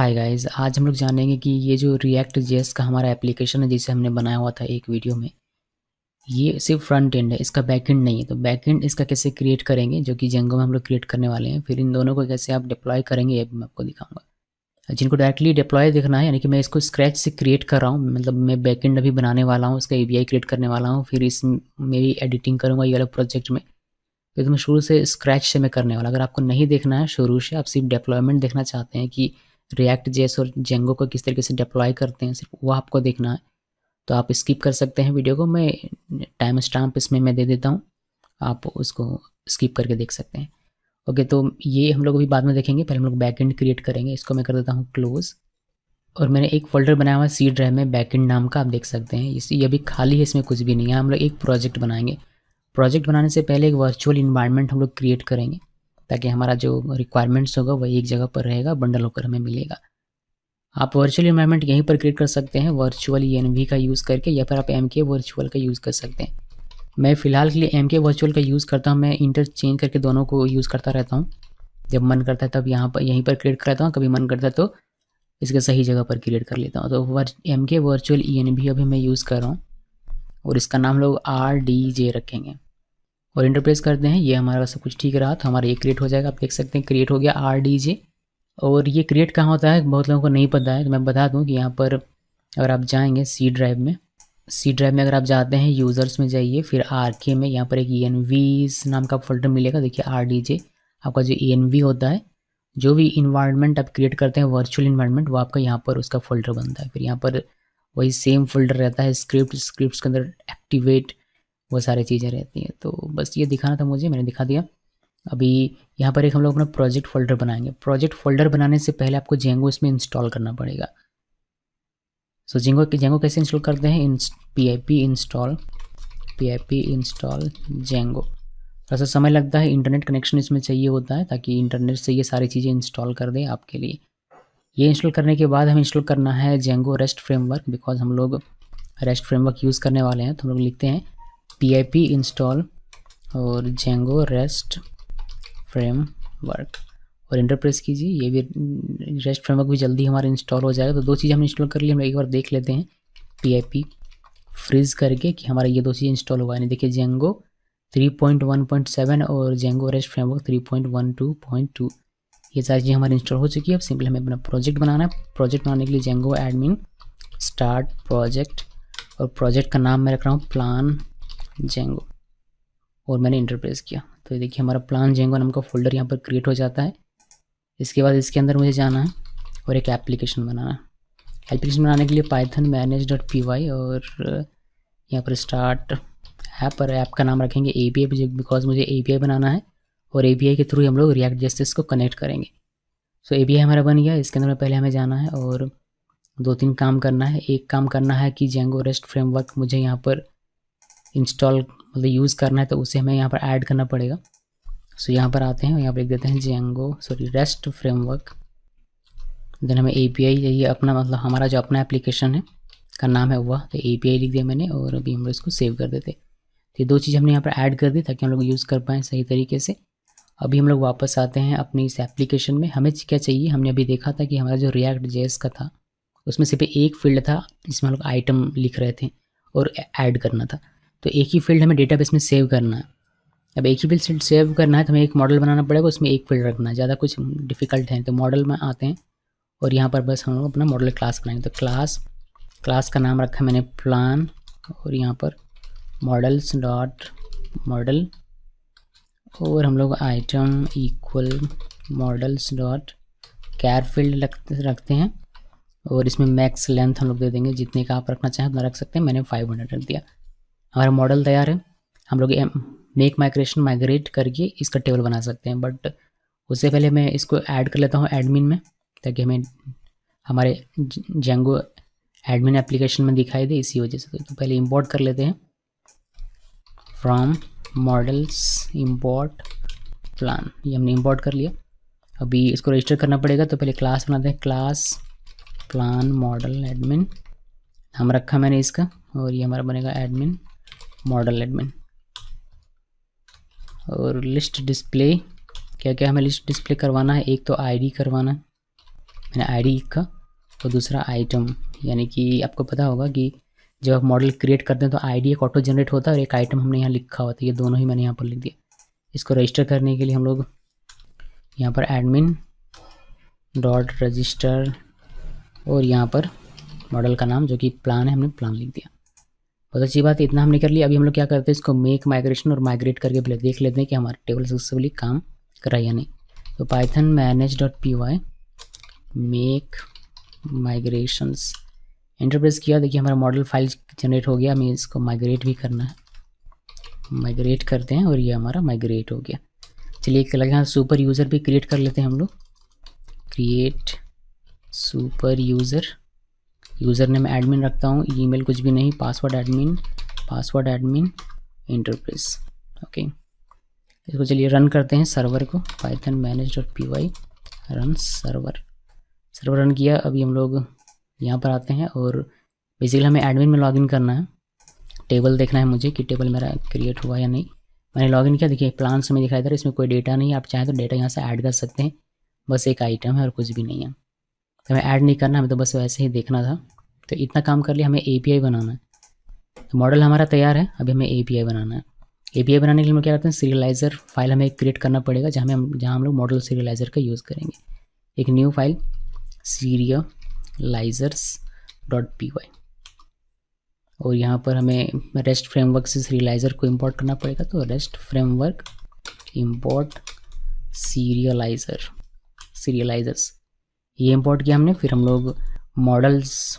Hi guys, आज हम लोग जानेंगे कि ये जो रिएक्ट जेएस का हमारा एप्लीकेशन है जिसे हमने बनाया हुआ था एक वीडियो में, ये सिर्फ फ्रंट एंड है, इसका बैक एंड नहीं है। तो बैक एंड इसका कैसे क्रिएट करेंगे, जो कि जेंगो में हम लोग क्रिएट करने वाले हैं। फिर इन दोनों को कैसे आप डिप्लॉय करेंगे ये भी मैं आपको दिखाऊंगा। जिनको डायरेक्टली डिप्लॉय देखना है, यानी कि मैं इसको स्क्रैच से क्रिएट कर रहा हूँ, मतलब मैं बैक एंड अभी बनाने वाला हूँ, उसका एपीआई क्रिएट करने वाला हूँ, फिर इस मेरी एडिटिंग करूँगा ये अलग प्रोजेक्ट में। फिर तो मैं शुरू से स्क्रैच से मैं करने वाला। अगर आपको नहीं देखना है शुरू से, आप सिर्फ डिप्लॉयमेंट देखना चाहते हैं कि रिएक्ट जेएस और जेंगो को किस तरीके से डिप्लॉय करते हैं, सिर्फ वो आपको देखना है, तो आप स्किप कर सकते हैं वीडियो को। मैं टाइम स्टैम्प इसमें मैं दे देता हूँ, आप उसको स्किप करके देख सकते हैं। ओके, तो ये हम लोग अभी बाद में देखेंगे, पहले हम लोग बैक एंड क्रिएट करेंगे। इसको मैं कर देता हूँ क्लोज। और मैंने एक फोल्डर बनाया हुआ है सी ड्राइव में बैक एंड नाम का, आप देख सकते हैं। ये अभी खाली है, इसमें कुछ भी नहीं है। हम लोग एक प्रोजेक्ट बनाएंगे। प्रोजेक्ट बनाने से पहले एक वर्चुअल इन्वायरमेंट हम लोग क्रिएट करेंगे, ताकि हमारा जो रिक्वायरमेंट्स होगा वही एक जगह पर रहेगा, बंडल होकर हमें मिलेगा। आप वर्चुअल इन्वायरमेंट यहीं पर क्रिएट कर सकते हैं वर्चुअल ENV का यूज़ करके, या फिर आप MK वर्चुअल का यूज़ कर सकते हैं। मैं फ़िलहाल के लिए MK वर्चुअल का यूज़ करता हूँ। मैं इंटरचेंज करके दोनों को यूज़ करता रहता हूँ। जब मन करता है तब यहाँ पर यहीं पर क्रिएट कर लेता हूँ, कभी मन करता है तो इसके सही जगह पर क्रिएट कर लेता हूँ। तो MK वर्चुअल ENV अभी मैं यूज़ कर रहा हूँ, और इसका नाम लोग RDJ रखेंगे और इंटर प्रेस करते हैं। ये हमारा सब कुछ ठीक रहा तो हमारा ये क्रिएट हो जाएगा। आप देख सकते हैं क्रिएट हो गया RDJ। और ये क्रिएट कहाँ होता है बहुत लोगों को नहीं पता है, तो मैं बता दूं कि यहाँ पर अगर आप जाएंगे सी ड्राइव में अगर आप जाते हैं यूज़र्स में जाइए, फिर RK में यहाँ पर एक ENVs नाम का फोल्डर मिलेगा। देखिए RDJ आपका जो ENV होता है, जो भी इन्वायरमेंट आप क्रिएट करते हैं वर्चुअल इन्वायरमेंट, वो आपका यहाँ पर उसका फोल्डर बनता है। फिर यहाँ पर वही सेम फोल्डर रहता है, स्क्रिप्ट्स के अंदर एक्टिवेट, वो सारी चीज़ें रहती हैं। तो बस ये दिखाना था मुझे, मैंने दिखा दिया। अभी यहाँ पर एक हम लोग अपना प्रोजेक्ट फोल्डर बनाएंगे। प्रोजेक्ट फोल्डर बनाने से पहले आपको जेंगो इसमें इंस्टॉल करना पड़ेगा। सो जेंगो कैसे इंस्टॉल करते हैं, pip इंस्टॉल जेंगो। थोड़ा सा समय लगता है, इंटरनेट कनेक्शन इसमें चाहिए होता है, ताकि इंटरनेट से ये सारी चीज़ें इंस्टॉल कर दें आपके लिए। ये इंस्टॉल करने के बाद हमें इंस्टॉल करना है जेंगो रेस्ट फ्रेमवर्क, बिकॉज हम लोग रेस्ट फ्रेमवर्क यूज़ करने वाले हैं। तो हम लोग लिखते हैं pip इंस्टॉल और जेंगो रेस्ट फ्रेमवर्क और इंटर प्रेस कीजिए। ये भी रेस्ट फ्रेमवर्क भी जल्दी हमारा इंस्टॉल हो जाएगा। तो दो चीज़ हमने इंस्टॉल कर ली, हम एक बार देख लेते हैं pip फ्रीज करके कि हमारा ये दो चीज़ इंस्टॉल हुआ है। देखिए जेंगो 3.1.7 और जेंगो रेस्ट फ्रेमवर्क 3.12.2, ये सारी चीज़ें हमारी इंस्टॉल हो चुकी है। अब सिंपल हमें अपना प्रोजेक्ट बनाना है। प्रोजेक्ट बनाने के लिए जेंगो एडमिन स्टार्ट प्रोजेक्ट, और प्रोजेक्ट का नाम मैं रख रहा हूँ प्लान जेंगो, और मैंने इंटर प्रेस किया। तो देखिए हमारा प्लान जेंगो नाम का फोल्डर यहाँ पर क्रिएट हो जाता है। इसके बाद इसके अंदर मुझे जाना है और एक एप्लीकेशन बनाना है। एप्लीकेशन बनाने के लिए python manage.py और यहाँ पर स्टार्ट ऐप, और ऐप का नाम रखेंगे API, बिकॉज मुझे API बनाना है, और API के थ्रू हम लोग रिएक्ट जेएस को कनेक्ट करेंगे। सो API हमारा बन गया। इसके अंदर पहले हमें जाना है और 2-3 काम करना है। एक काम करना है कि जेंगो रेस्ट फ्रेमवर्क मुझे यहाँ पर इंस्टॉल मतलब यूज़ करना है, तो उसे हमें यहाँ पर ऐड करना पड़ेगा। सो यहाँ पर आते हैं, यहाँ पर लिख देते हैं जेंगो रेस्ट फ्रेमवर्क। देन हमें API चाहिए अपना, मतलब हमारा जो अपना एप्लीकेशन है का नाम है वह, तो API लिख दिया मैंने, और अभी हम लोग इसको सेव कर देते। तो ये दो चीज़ हमने यहाँ पर ऐड कर दी ताकि हम लोग यूज़ कर पाएँ सही तरीके से। अभी हम लोग वापस आते हैं अपनी इस एप्लीकेशन में। हमें क्या चाहिए, हमने अभी देखा था कि हमारा जो रिएक्ट जेएस का था उसमें सिर्फ एक फील्ड था जिसमें हम लोग आइटम लिख रहे थे और ऐड करना था। तो एक ही फील्ड हमें डेटाबेस में सेव करना है। अब एक ही फील्ड सेव करना है तो हमें एक मॉडल बनाना पड़ेगा, उसमें एक फील्ड रखना है, ज़्यादा कुछ डिफ़िकल्ट है। तो मॉडल में आते हैं और यहाँ पर बस हम लोग अपना मॉडल क्लास बनाएंगे। तो क्लास का नाम रखा मैंने प्लान, और यहाँ पर मॉडल्स डॉट मॉडल, और हम लोग item equal models dot char field रखते हैं, और इसमें मैक्स लेंथ हम लोग दे देंगे, जितने का आप रखना चाहें उतना रख सकते हैं। मैंने 500 रख दिया। हमारा मॉडल तैयार है। हम लोग मेक माइग्रेशन माइग्रेट करके इसका टेबल बना सकते हैं, बट उससे पहले मैं इसको ऐड कर लेता हूँ एडमिन में, ताकि हमें हमारे जेंगो एडमिन एप्लीकेशन में दिखाई दे, इसी वजह से। तो पहले इंपोर्ट कर लेते हैं फ्रॉम मॉडल्स इंपोर्ट प्लान, ये हमने इंपोर्ट कर लिया। अभी इसको रजिस्टर करना पड़ेगा, तो पहले क्लास बनाते हैं, क्लास प्लान मॉडल एडमिन हम रखा मैंने इसका, और ये हमारा बनेगा एडमिन मॉडल एडमिन। और लिस्ट डिस्प्ले, क्या क्या हमें लिस्ट डिस्प्ले करवाना है, एक तो आईडी करवाना है, मैंने आईडी लिखा और दूसरा आइटम, यानी कि आपको पता होगा कि जब आप मॉडल क्रिएट करते हैं तो आईडी एक ऑटो जनरेट होता है और एक आइटम हमने यहाँ लिखा होता है, ये दोनों ही मैंने यहाँ पर लिख दिया। इसको रजिस्टर करने के लिए हम लोग यहाँ पर एडमिन डॉट रजिस्टर और यहाँ पर मॉडल का नाम जो कि प्लान है, हमने प्लान लिख दिया। बहुत अच्छी बात है, इतना हमने कर लिया। अभी हम लोग क्या करते हैं, इसको मेक माइग्रेशन और माइग्रेट करके पहले देख लेते हैं कि हमारा टेबल सक्सेसफुली काम कर रहा है या नहीं। तो Python manage.py make migrations enter press किया, देखिए हमारा मॉडल फाइल जनरेट हो गया। हमें इसको माइग्रेट भी करना है, माइग्रेट करते हैं और ये हमारा माइग्रेट हो गया। चलिए एक अलग यहाँ सुपर यूज़र भी क्रिएट कर लेते हैं हम लोग। Create super user, user name admin रखता हूँ, ईमेल कुछ भी नहीं, पासवर्ड एडमिन इंटरप्रेस। ओके, इसको चलिए रन करते हैं सर्वर को। Python manage.py run server run किया। अभी हम लोग यहाँ पर आते हैं और बेसिकली हमें एडमिन में लॉगिन करना है। टेबल देखना है मुझे कि टेबल मेरा क्रिएट हुआ या नहीं। मैंने लॉगिन किया, देखिए प्लान से मैं दिखाई दे रहा है, इसमें कोई डेटा नहीं है। आप चाहें तो डेटा यहाँ से ऐड कर सकते हैं, बस एक आइटम है और कुछ भी नहीं है। तो हमें ऐड नहीं करना, हमें तो बस वैसे ही देखना था। तो इतना काम कर लिया। हमें API बनाना है। तो मॉडल हमारा तैयार है, अभी हमें API बनाना है। API बनाने के लिए हम क्या करते हैं, सीरियलाइज़र फाइल हमें क्रिएट करना पड़ेगा जहाँ हम लोग मॉडल सीरियलाइज़र का यूज़ करेंगे। एक न्यू फाइल serializers.py और यहाँ पर हमें रेस्ट फ्रेमवर्क से सीरियलाइज़र को इंपोर्ट करना पड़ेगा। तो रेस्ट फ्रेमवर्क इंपोर्ट सीरियलाइजर्स ये इंपोर्ट किया हमने। फिर हम लोग मॉडल्स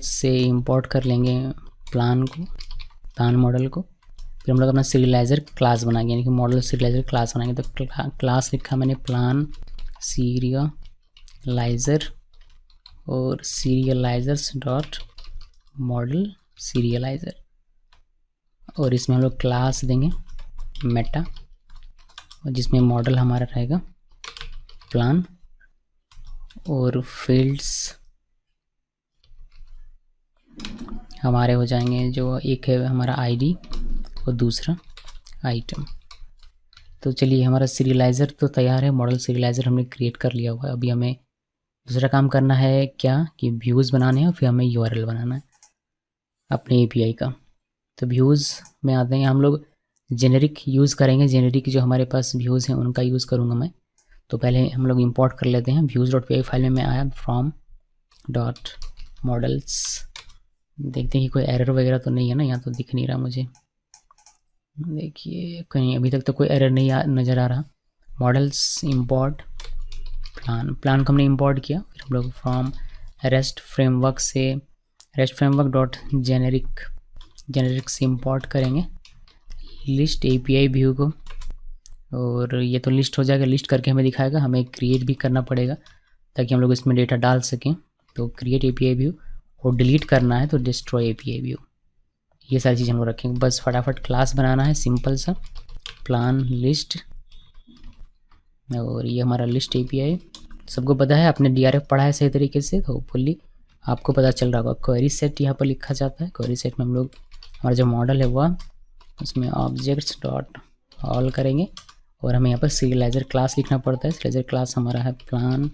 से इंपोर्ट कर लेंगे प्लान मॉडल को। फिर हम लोग अपना सीरियलाइज़र क्लास बनाएंगे, यानी कि मॉडल सीरियलाइज़र क्लास बनाएंगे। तो क्लास लिखा मैंने प्लान सीरियलाइज़र और सीरियलाइजर्स डॉट मॉडल सीरियलाइज़र और इसमें हम लोग क्लास देंगे मेटा और जिसमें मॉडल हमारा रहेगा प्लान और फील्ड्स हमारे हो जाएंगे, जो एक है हमारा आईडी और दूसरा आइटम। तो चलिए हमारा सीरियलाइज़र तो तैयार है, मॉडल सीरियलाइज़र हमने क्रिएट कर लिया हुआ है। अभी हमें दूसरा काम करना है क्या कि व्यूज़ बनाने हैं और फिर हमें URL बनाना है अपने API का। तो व्यूज़ में आते हैं, हम लोग जेनेरिक यूज़ करेंगे। जेनेरिक जो हमारे पास व्यूज़ हैं उनका यूज़ करूँगा मैं। तो पहले हम लोग इंपोर्ट कर लेते हैं। views.py फाइल में मैं आया फ्रॉम डॉट मॉडल्स, देखते हैं कि कोई एरर वगैरह तो नहीं है ना, यहाँ तो दिख नहीं रहा मुझे। देखिए कहीं अभी तक तो कोई एरर नहीं नज़र आ रहा। मॉडल्स इंपोर्ट प्लान को हमने इंपोर्ट किया। फिर हम लोग फ्रॉम रेस्ट फ्रेमवर्क से रेस्ट फ्रेमवर्क डॉट जेनेरिक से इंपोर्ट करेंगे लिस्ट API व्यू को और ये तो लिस्ट हो जाएगा। लिस्ट करके हमें दिखाएगा, हमें क्रिएट भी करना पड़ेगा ताकि हम लोग इसमें डेटा डाल सकें। तो क्रिएट API व्यू और डिलीट करना है तो डिस्ट्रॉय API व्यू, ये सारी चीज़ हम लोग रखेंगे। बस फटाफट क्लास बनाना है सिंपल सा, प्लान लिस्ट और ये हमारा लिस्ट API। सबको पता है, आपने DRF पढ़ा है सही तरीके से तो होपफुली आपको पता चल रहा होगा। क्वेरी सेट यहाँ पर लिखा जाता है। क्वेरी सेट में हम लोग हमारा जो मॉडल है वह उसमें ऑब्जेक्ट्स डॉट ऑल करेंगे और हमें यहाँ पर सीरियलाइज़र क्लास लिखना पड़ता है। सीरियलाइज़र क्लास हमारा है प्लान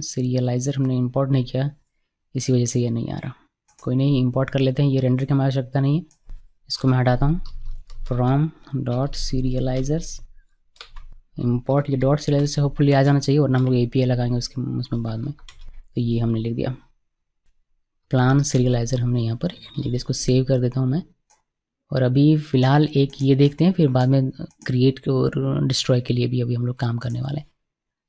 सीरियलाइज़र हमने इंपोर्ट नहीं किया, इसी वजह से ये नहीं आ रहा। कोई नहीं, इंपोर्ट कर लेते हैं। ये रेंडर की हमें आवश्यकता नहीं है, इसको मैं हटाता हूँ। फ्रॉम डॉट सीरियलाइजर्स इंपोर्ट, ये डॉट सीरियलाइजर से होपफुली आ जाना चाहिए वरना हम लोग API लगाएंगे उसमें बाद में। तो ये हमने लिख दिया प्लान सीरियलाइज़र हमने यहाँ पर लिख दिया। इसको सेव कर देता हूँ मैं और अभी फ़िलहाल एक ये देखते हैं, फिर बाद में क्रिएट और डिस्ट्रॉय के लिए भी अभी हम लोग काम करने वाले हैं।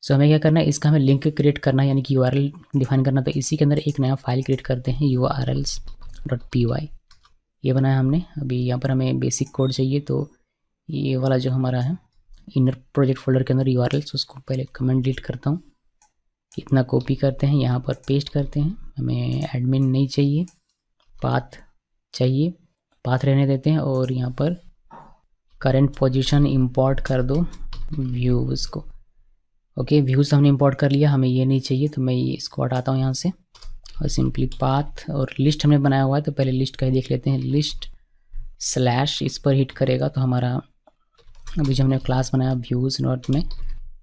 सो हमें क्या करना है, इसका हमें लिंक क्रिएट करना है, यानी कि URL डिफाइन करना। तो इसी के अंदर एक नया फाइल क्रिएट करते हैं urls.py, ये बनाया हमने। अभी यहाँ पर हमें बेसिक कोड चाहिए, तो ये वाला जो हमारा है इनर प्रोजेक्ट फोल्डर के अंदर URLs, उसको पहले कमेंट डिलीट करता हूँ। इतना कॉपी करते हैं, यहाँ पर पेस्ट करते हैं। हमें एडमिन नहीं चाहिए, पाथ चाहिए, पाथ रहने देते हैं और यहाँ पर करंट पोजीशन इंपोर्ट कर दो व्यूज़ को। ओके, व्यूज़ हमने इंपोर्ट कर लिया, हमें ये नहीं चाहिए तो मैं ये इसको हटाता हूँ यहाँ से और सिंपली पाथ और लिस्ट हमने बनाया हुआ है। तो पहले लिस्ट का ही देख लेते हैं। लिस्ट स्लैश इस पर हिट करेगा तो हमारा अभी जो हमने क्लास बनाया व्यूज़ डॉट में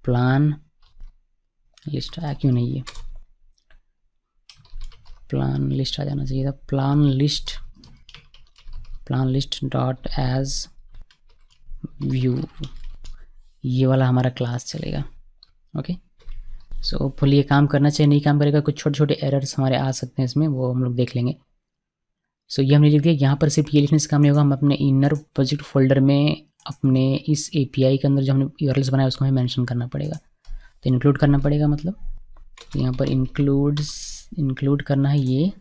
प्लान लिस्ट आया क्यों नहीं, ये प्लान लिस्ट आ जाना चाहिए था। Plan list dot as view, ये वाला हमारा क्लास चलेगा। ओके, सो होपफुली ये काम करना चाहिए। नहीं काम करेगा, कुछ छोटे छोटे एरर्स हमारे आ सकते हैं इसमें, वो हम लोग देख लेंगे। सो ये हमने लिख दिया। यहाँ पर सिर्फ ये लिखने से काम नहीं होगा, हम अपने इनर प्रोजेक्ट फोल्डर में अपने इस API के अंदर जो हमने URLs बनाया उसको हमें मेंशन करना पड़ेगा। तो इंक्लूड करना पड़ेगा, मतलब यहाँ पर इंक्लूड करना है ये।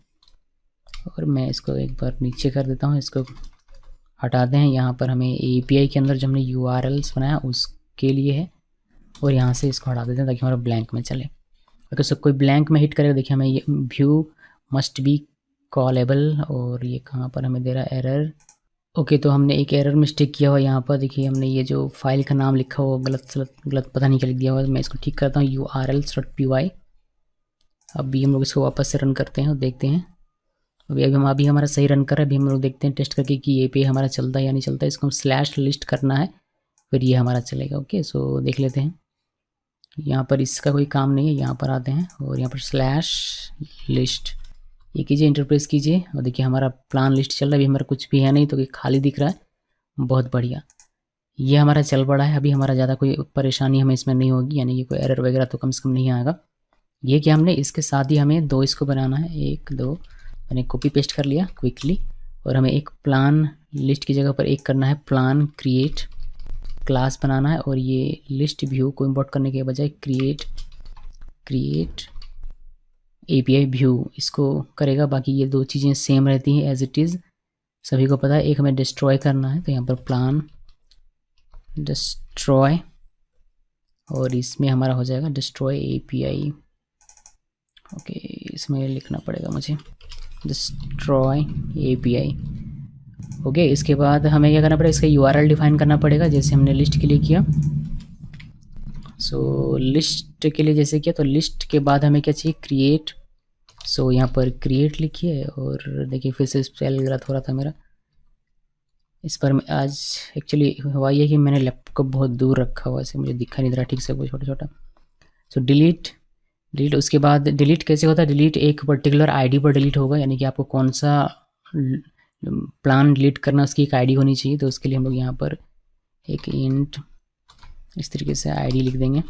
और मैं इसको एक बार नीचे कर देता हूँ, इसको हटाते हैं। यहाँ पर हमें API के अंदर जो हमने URLs बनाया उसके लिए है, और यहाँ से इसको हटा देते हैं ताकि हमारा ब्लैंक में चले। अगर सब कोई ब्लैंक में हिट करेगा, देखिए हमें ये व्यू मस्ट बी कॉलेबल, और ये कहाँ पर हमें दे रहा है एरर। ओके, तो हमने एक एरर मिस्टेक किया हुआ यहाँ पर। देखिए हमने ये जो फाइल का नाम लिखा हुआ गलत पता नहीं क्या लिख दिया हुआ। मैं इसको ठीक करता हूँ, urls.py। अभी हम लोग इसको वापस से रन करते हैं और देखते हैं। अभी हमारा सही रन कर रहा है। अभी हम लोग देखते हैं टेस्ट करके कि ये पे हमारा चलता है या नहीं चलता है। इसको हम /list करना है, फिर ये हमारा चलेगा। ओके, सो देख लेते हैं। यहाँ पर इसका कोई काम नहीं है, यहाँ पर आते हैं और यहाँ पर /list ये कीजिए, इंटरप्रेस कीजिए, और देखिए हमारा प्लान लिस्ट चल रहा है। अभी हमारा कुछ भी है नहीं, तो ये खाली दिख रहा है। बहुत बढ़िया, ये हमारा चल पड़ा है। अभी हमारा ज़्यादा कोई परेशानी हमें इसमें नहीं होगी, यानी कि कोई एरर वगैरह तो कम से कम नहीं आएगा। ये कि हमने इसके साथ ही हमें 2 इसको बनाना है, 1 2 मैंने कॉपी पेस्ट कर लिया क्विकली। और हमें एक प्लान लिस्ट की जगह पर एक करना है प्लान क्रिएट क्लास बनाना है, और ये लिस्ट व्यू को इंपोर्ट करने के बजाय क्रिएट API व्यू इसको करेगा। बाकी ये 2 चीज़ें सेम रहती हैं एज इट इज़, सभी को पता है। एक हमें डिस्ट्रॉय करना है, तो यहाँ पर प्लान डिस्ट्रॉय, और इसमें हमारा हो जाएगा डिस्ट्रॉय API। ओके, इसमें लिखना पड़ेगा मुझे डिस्ट्रॉय API। ओके, इसके बाद हमें क्या करना पड़ेगा, इसका URL डिफाइन करना पड़ेगा, जैसे हमने लिस्ट के लिए किया। सो लिस्ट के लिए जैसे किया, तो लिस्ट के बाद हमें क्या चाहिए, क्रिएट। सो यहाँ पर क्रिएट लिखिए, और देखिए फिर से स्पेल गलत हो रहा था मेरा। इस पर मैं आज एक्चुअली हुआ ये कि मैंने लैपटॉप को बहुत दूर रखा हुआ, ऐसे मुझे दिखा नहीं दे रहा ठीक से, वो छोटा छोटा। सो डिलीट, उसके बाद डिलीट कैसे होता है, डिलीट एक पर्टिकुलर ID पर डिलीट होगा, यानी कि आपको कौन सा प्लान डिलीट करना उसकी एक ID होनी चाहिए। तो उसके लिए हम लोग यहाँ पर एक इंट इस तरीके से ID लिख देंगे,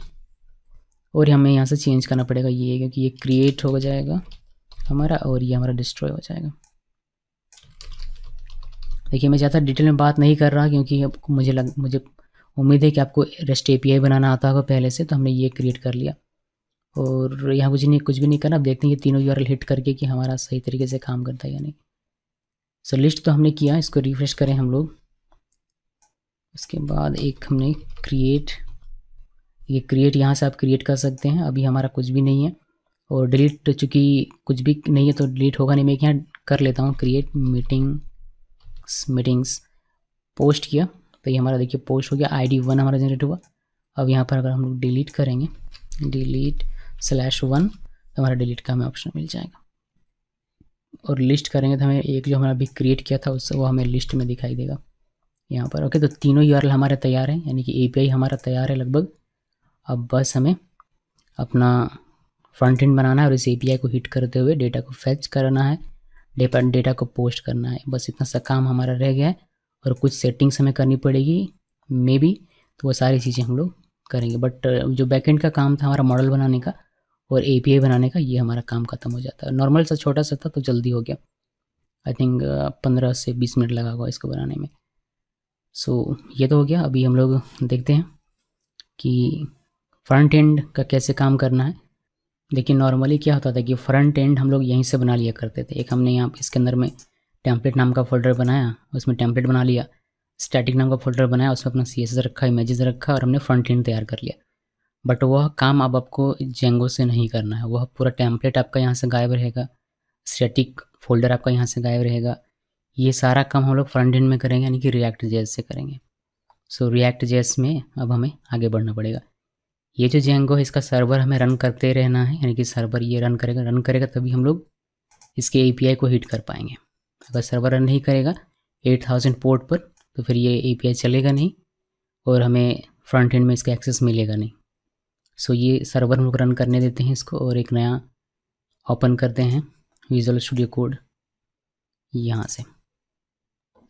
और हमें यहाँ से चेंज करना पड़ेगा ये, क्योंकि ये क्रिएट हो जाएगा हमारा, और ये हमारा डिस्ट्रॉय हो जाएगा। देखिए मैं ज़्यादा डिटेल में बात नहीं कर रहा, क्योंकि मुझे उम्मीद है कि आपको REST API बनाना आता होगा पहले से, तो हमने ये क्रिएट कर लिया। और यहाँ कुछ भी नहीं करना। अब देखते हैं ये तीनों URL हिट करके कि हमारा सही तरीके से काम करता है या नहीं। सो लिस्ट तो हमने किया, इसको रिफ्रेश करें हम लोग। उसके बाद एक हमने क्रिएट, ये क्रिएट यहाँ से आप क्रिएट कर सकते हैं। अभी हमारा कुछ भी नहीं है, और डिलीट चूँकि कुछ भी नहीं है तो डिलीट होगा नहीं। मैं यहाँ कर लेता हूँ क्रिएट मीटिंग्स पोस्ट किया, तो ये हमारा देखिए पोस्ट हो गया, ID 1 हमारा जनरेट हुआ। अब यहाँ पर अगर हम लोग डिलीट करेंगे, डिलीट /1, तो हमारा डिलीट का हमें ऑप्शन मिल जाएगा। और लिस्ट करेंगे तो हमें एक जो हमारा अभी क्रिएट किया था उससे वो हमें लिस्ट में दिखाई देगा यहाँ पर। ओके, तो तीनों URL हमारे तैयार हैं, यानी कि API हमारा तैयार है लगभग। अब बस हमें अपना फ्रंट एंड बनाना है, और इस API को हिट करते हुए डेटा को फेच करना है, डेटा को पोस्ट करना है। बस इतना सा काम हमारा रह गया है, और कुछ सेटिंग्स हमें करनी पड़ेगी मे बी, तो वो सारी चीज़ें हम लोग करेंगे। बट जो बैकएंड का काम था हमारा मॉडल बनाने का और API बनाने का, ये हमारा काम खत्म हो जाता है। नॉर्मल सा छोटा सा था तो जल्दी हो गया, आई थिंक 15 से 20 मिनट लगा होगा इसको बनाने में। सो ये तो हो गया। अभी हम लोग देखते हैं कि फ्रंट एंड का कैसे काम करना है। देखिए नॉर्मली क्या होता था कि फ्रंट एंड हम लोग यहीं से बना लिया करते थे। एक हमने यहाँ इसके अंदर में टेम्पलेट नाम का फोल्डर बनाया, उसमें टेम्पलेट बना लिया, स्टैटिक नाम का फोल्डर बनाया, उसमें अपना CSS रखा, इमेजेस रखा, और हमने फ्रंट एंड तैयार कर लिया। बट वह काम अब आपको जेंगो से नहीं करना है। वह पूरा टेम्पलेट आपका यहाँ से गायब रहेगा, स्टैटिक फोल्डर आपका यहाँ से गायब रहेगा। ये सारा काम हम लोग फ्रंट एंड में करेंगे, यानी कि React.js से करेंगे। सो React.js में अब हमें आगे बढ़ना पड़ेगा। ये जो जेंगो है इसका सर्वर हमें रन करते रहना है, यानी कि सर्वर ये रन करेगा तभी हम लोग इसके API को हिट कर पाएंगे। अगर सर्वर रन नहीं करेगा 8000 पोर्ट पर, तो फिर ये API चलेगा नहीं, और हमें फ्रंट एंड में इसका एक्सेस मिलेगा नहीं। सो ये सर्वर हम लोग रन करने देते हैं इसको, और एक नया ओपन करते हैं विजुअल स्टूडियो कोड यहाँ से।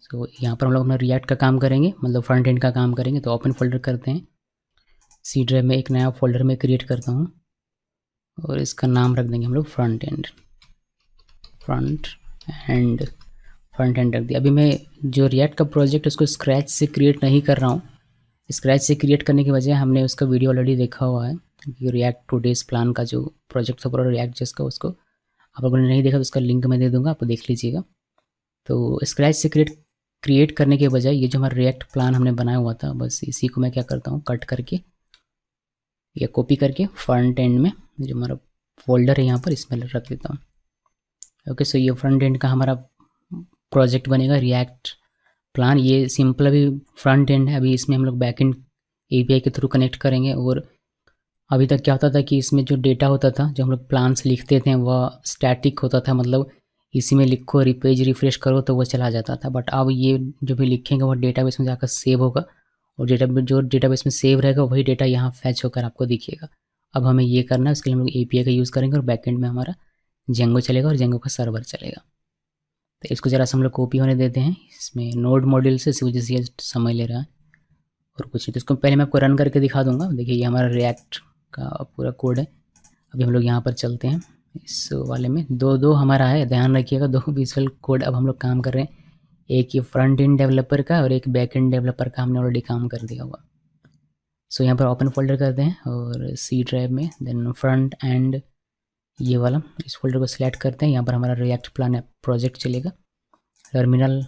सो यहाँ पर हम लोग अपना रिएक्ट का काम करेंगे, मतलब फ्रंट एंड का काम करेंगे। तो ओपन फोल्डर करते हैं, सी ड्राइव में एक नया फोल्डर में क्रिएट करता हूँ और इसका नाम रख देंगे हम लोग फ्रंट एंड रख दिया। अभी मैं जो रिएक्ट का प्रोजेक्ट उसको स्क्रैच से क्रिएट नहीं कर रहा हूँ। स्क्रैच से क्रिएट करने की वजह हमने उसका वीडियो ऑलरेडी देखा हुआ है, क्योंकि रिएक्ट टू डेज प्लान का जो प्रोजेक्ट था पूरा रिएक्ट जिसका, उसको आप लोगों ने नहीं देखा तो उसका लिंक मैं दे दूँगा, आप देख लीजिएगा। तो स्क्रैच से क्रिएट करने के बजाय ये जो हमारा रिएक्ट प्लान हमने बनाया हुआ था, बस इसी को मैं क्या करता हूँ, कट करके या कॉपी करके फ्रंट एंड में जो हमारा फोल्डर है यहाँ पर इसमें रख देता हूँ। ओके, सो ये फ्रंट एंड का हमारा प्रोजेक्ट बनेगा रिएक्ट प्लान। ये सिंपल अभी फ्रंट एंड है, अभी इसमें हम लोग बैक एंड API के थ्रू कनेक्ट करेंगे। और अभी तक क्या होता था कि इसमें जो डेटा होता था, जो हम लोग प्लान्स लिखते थे, वह स्टैटिक होता था, मतलब इसी में लिखो, पेज रिफ्रेश करो तो वो चला जाता था। बट अब ये जो भी लिखेंगे वह डेटाबेस में जाकर सेव होगा, और जो डेटाबेस में सेव रहेगा वही डेटा यहाँ फैच होकर आपको दिखेगा। अब हमें ये करना है, उसके लिए हम लोग API का यूज़ करेंगे और बैकएंड में हमारा जेंगो चलेगा और जेंगो का सर्वर चलेगा। तो इसको ज़रा से हम लोग कॉपी होने देते हैं, इसमें नोड मॉड्यूल से, इसी वजह से ये समय ले रहा है और कुछ नहीं। तो इसको पहले मैं आपको रन करके दिखा दूंगा। देखिए ये हमारा रिएक्ट का पूरा कोड है। अभी हम लोग यहाँ पर चलते हैं, इस वाले में दो हमारा है, ध्यान रखिएगा, 2 विजुअल कोड अब हम लोग काम कर रहे हैं। एक ये फ्रंट एंड डेवलपर का और एक बैक एंड डेवलपर का हमने ऑलरेडी काम कर दिया हुआ। सो यहाँ पर ओपन फोल्डर करते हैं और सी ड्राइव में देन फ्रंट एंड ये वाला इस फोल्डर को सिलेक्ट करते हैं। यहाँ पर हमारा रिएक्ट प्लान प्रोजेक्ट चलेगा, टर्मिनल,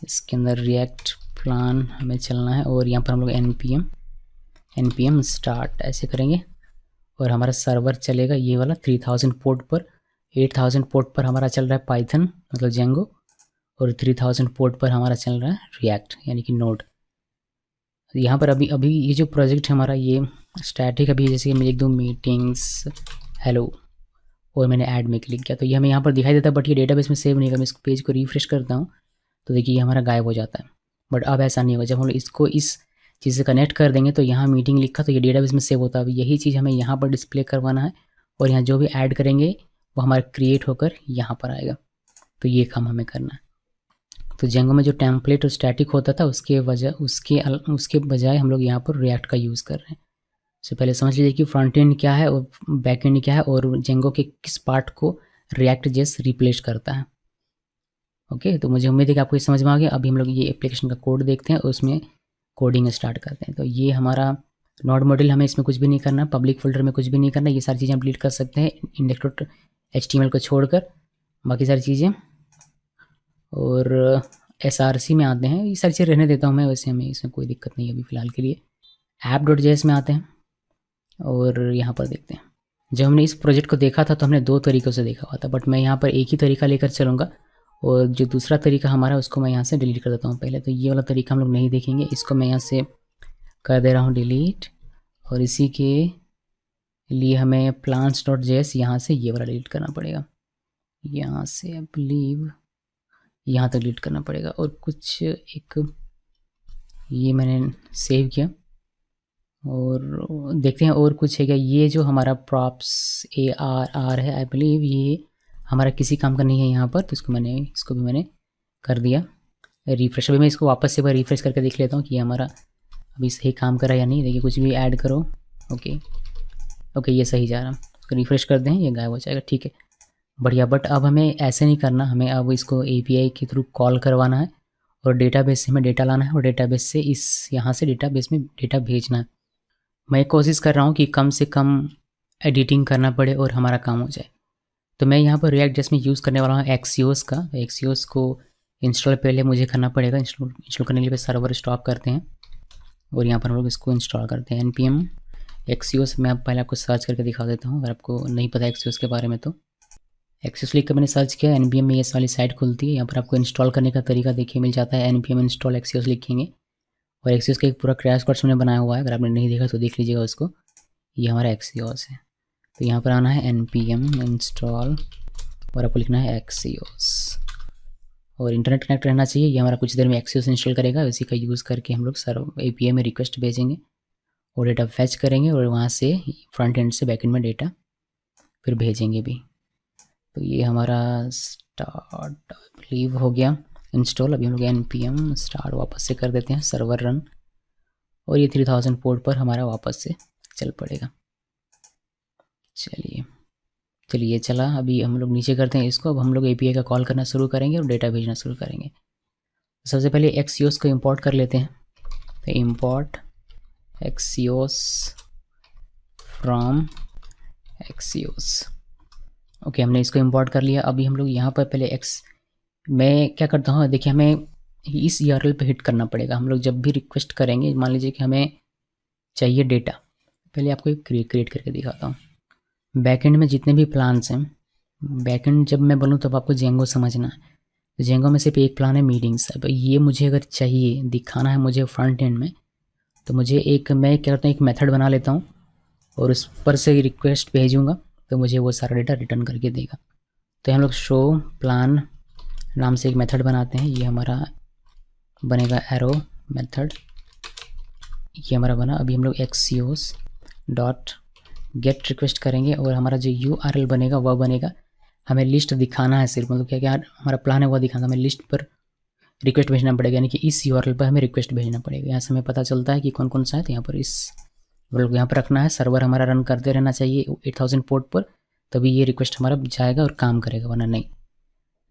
इसके अंदर रिएक्ट प्लान हमें चलना है और यहाँ पर हम लोग npm स्टार्ट ऐसे करेंगे और हमारा सर्वर चलेगा ये वाला 3000 पोर्ट पर। 8000 पोर्ट पर हमारा चल रहा है पाइथन मतलब जेंगो, और 3000 पोर्ट पर हमारा चल रहा है रिएक्ट यानी कि नोड। यहाँ पर अभी ये जो प्रोजेक्ट है हमारा ये स्टैटिक, अभी जैसे मैं लिख दूँ मीटिंग्स हेलो और मैंने ऐड में क्लिक किया तो ये हमें यहाँ पर दिखाई देता है, बट ये डेटाबेस में सेव नहीं होगा। मैं इस पेज को रिफ्रेश करता हूँ तो देखिए ये हमारा गायब हो जाता है। बट अब ऐसा नहीं होगा, जब हम लोग इसको इस चीज़ से कनेक्ट कर देंगे तो यहाँ मीटिंग लिखा तो ये डेटाबेस में सेव होता है। अब यही चीज़ हमें यहाँ पर डिस्प्ले करवाना है और यहाँ जो भी ऐड करेंगे वो हमारा क्रिएट होकर यहाँ पर आएगा। तो ये काम हमें करना है। तो जेंगो में जो टेम्पलेट और स्टैटिक होता था उसके बजाय हम लोग यहाँ पर रिएक्ट का यूज़ कर रहे हैं। तो पहले समझ लीजिए कि फ्रंट एंड क्या है और बैक एंड क्या है और जेंगो के किस पार्ट को रिएक्ट जेस रिप्लेस करता है। ओके, तो मुझे उम्मीद है कि आपको ये समझ में आ गया। अभी हम लोग ये एप्लीकेशन का कोड देखते हैं और उसमें कोडिंग स्टार्ट करते हैं। तो ये हमारा नोड मॉड्यूल, हमें इसमें कुछ भी नहीं करना, पब्लिक फोल्डर में कुछ भी नहीं करना, ये सारी चीज़ें हम डिलीट कर सकते हैं index.html को छोड़कर बाकी सारी चीज़ें। और src में आते हैं, ये सारी चीज़ें रहने देता हूँ मैं, वैसे हमें इसमें कोई दिक्कत नहीं है अभी फ़िलहाल के लिए। app.js में आते हैं और यहाँ पर देखते हैं। जब हमने इस प्रोजेक्ट को देखा था तो हमने 2 तरीक़ों से देखा हुआ था, बट मैं यहाँ पर एक ही तरीका लेकर चलूँगा और जो दूसरा तरीका हमारा उसको मैं यहाँ से डिलीट कर देता हूँ पहले। तो ये वाला तरीका हम लोग नहीं देखेंगे, इसको मैं यहाँ से कर दे रहा हूँ डिलीट, और इसी के लिए हमें plants.js यहाँ से ये वाला डिलीट करना पड़ेगा, यहाँ से आई बिलीव यहाँ तक डिलीट करना पड़ेगा। और कुछ एक ये मैंने सेव किया और देखते हैं और कुछ है क्या। ये जो हमारा props ARR है आई बिलीव ये हमारा किसी काम का नहीं है यहाँ पर, तो इसको भी मैंने कर दिया रिफ्रेश। अभी मैं इसको वापस से एक बार रिफ्रेश करके देख लेता हूँ कि हमारा अभी सही काम कर रहा है या नहीं। देखिए कुछ भी ऐड करो, ओके ये सही जा रहा है, इसको रिफ्रेश कर दें ये गायब हो जाएगा, ठीक है बढ़िया। बट अब हमें ऐसे नहीं करना, हमें अब इसको API के थ्रू कॉल करवाना है और डेटाबेस से हमें डेटा लाना है और डेटाबेस से यहाँ से डेटाबेस में डेटा भेजना है। मैं कोशिश कर रहा हूँ कि कम से कम एडिटिंग करना पड़े और हमारा काम हो जाए। तो मैं यहाँ पर रिएक्ट जेस में यूज़ करने वाला हूँ Axios का। Axios को इंस्टॉल पहले मुझे करना पड़ेगा। इंस्टॉल करने के लिए सर्वर स्टॉप करते हैं और यहाँ पर हम लोग इसको इंस्टॉल करते हैं npm Axios। मैं पहले आपको सर्च करके दिखा देता हूँ, अगर आपको नहीं पता Axios के बारे में तो Axios लिख कर मैंने सर्च किया, npm में ये वाली साइट खुलती है। यहाँ पर आपको इंस्टॉल करने का तरीका देखिए मिल जाता है, npm इंस्टॉल Axios लिखेंगे और Axios का एक पूरा क्रैश कोर्स मैंने बनाया हुआ है, अगर आपने नहीं देखा तो देख लीजिएगा उसको। ये हमारा Axios है, तो यहाँ पर आना है npm इंस्टॉल और आपको लिखना है Axios। और इंटरनेट कनेक्ट रहना चाहिए। ये हमारा कुछ देर में एक्सियोस इंस्टॉल करेगा, इसी का यूज़ करके हम लोग सर्वर API में रिक्वेस्ट भेजेंगे और डेटा फैच करेंगे और वहाँ से फ्रंट एंड से बैक एंड में डेटा फिर भेजेंगे भी। तो ये हमारा स्टार्ट लीव हो गया इंस्टॉल। अभी हम लोग npm स्टार्ट वापस से कर देते हैं, सर्वर रन, और ये 3000 पोर्ट पर हमारा वापस से चल पड़ेगा। चलिए चला। अभी हम लोग नीचे करते हैं इसको। अब हम लोग API का कॉल करना शुरू करेंगे और डेटा भेजना शुरू करेंगे। सबसे पहले Axios को इंपोर्ट कर लेते हैं। तो import Axios from Axios। Okay, हमने इसको इंपोर्ट कर लिया। अभी हम लोग यहाँ पर पहले मैं क्या करता हूँ, देखिए हमें इस URL पे हिट करना पड़ेगा। हम लोग जब भी रिक्वेस्ट करेंगे, मान लीजिए कि हमें चाहिए डेटा, पहले आपको एक क्रिएट करके दिखाता हूँ। बैकएंड में जितने भी प्लान्स हैं, बैकएंड जब मैं बोलूँ तब आपको जेंगो समझना है। तो जेंगो में सिर्फ एक प्लान है मीटिंग्स। अब ये मुझे अगर चाहिए दिखाना है मुझे फ्रंट एंड में, तो मुझे मैं क्या करता हूँ, एक मेथड बना लेता हूँ और उस पर से रिक्वेस्ट भेजूँगा तो मुझे वो सारा डेटा रिटर्न करके देगा। तो हम लोग शो प्लान नाम से एक मेथड बनाते हैं। ये हमारा बनेगा एरो मेथड, ये हमारा बना। अभी हम लोग Axios डॉट गेट रिक्वेस्ट करेंगे और हमारा जो URL बनेगा वह बनेगा, हमें लिस्ट दिखाना है सिर्फ, मतलब क्या क्या हमारा प्लान है वह दिखाना, हमें लिस्ट पर रिक्वेस्ट भेजना पड़ेगा, यानी कि इस URL पर हमें रिक्वेस्ट भेजना पड़ेगा। यहाँ से हमें पता चलता है कि कौन कौन सा है। तो यहाँ पर यहाँ पर रखना है। सर्वर हमारा रन करते रहना चाहिए 8000 पोर्ट पर, तभी ये रिक्वेस्ट हमारा जाएगा और काम करेगा, वरना नहीं।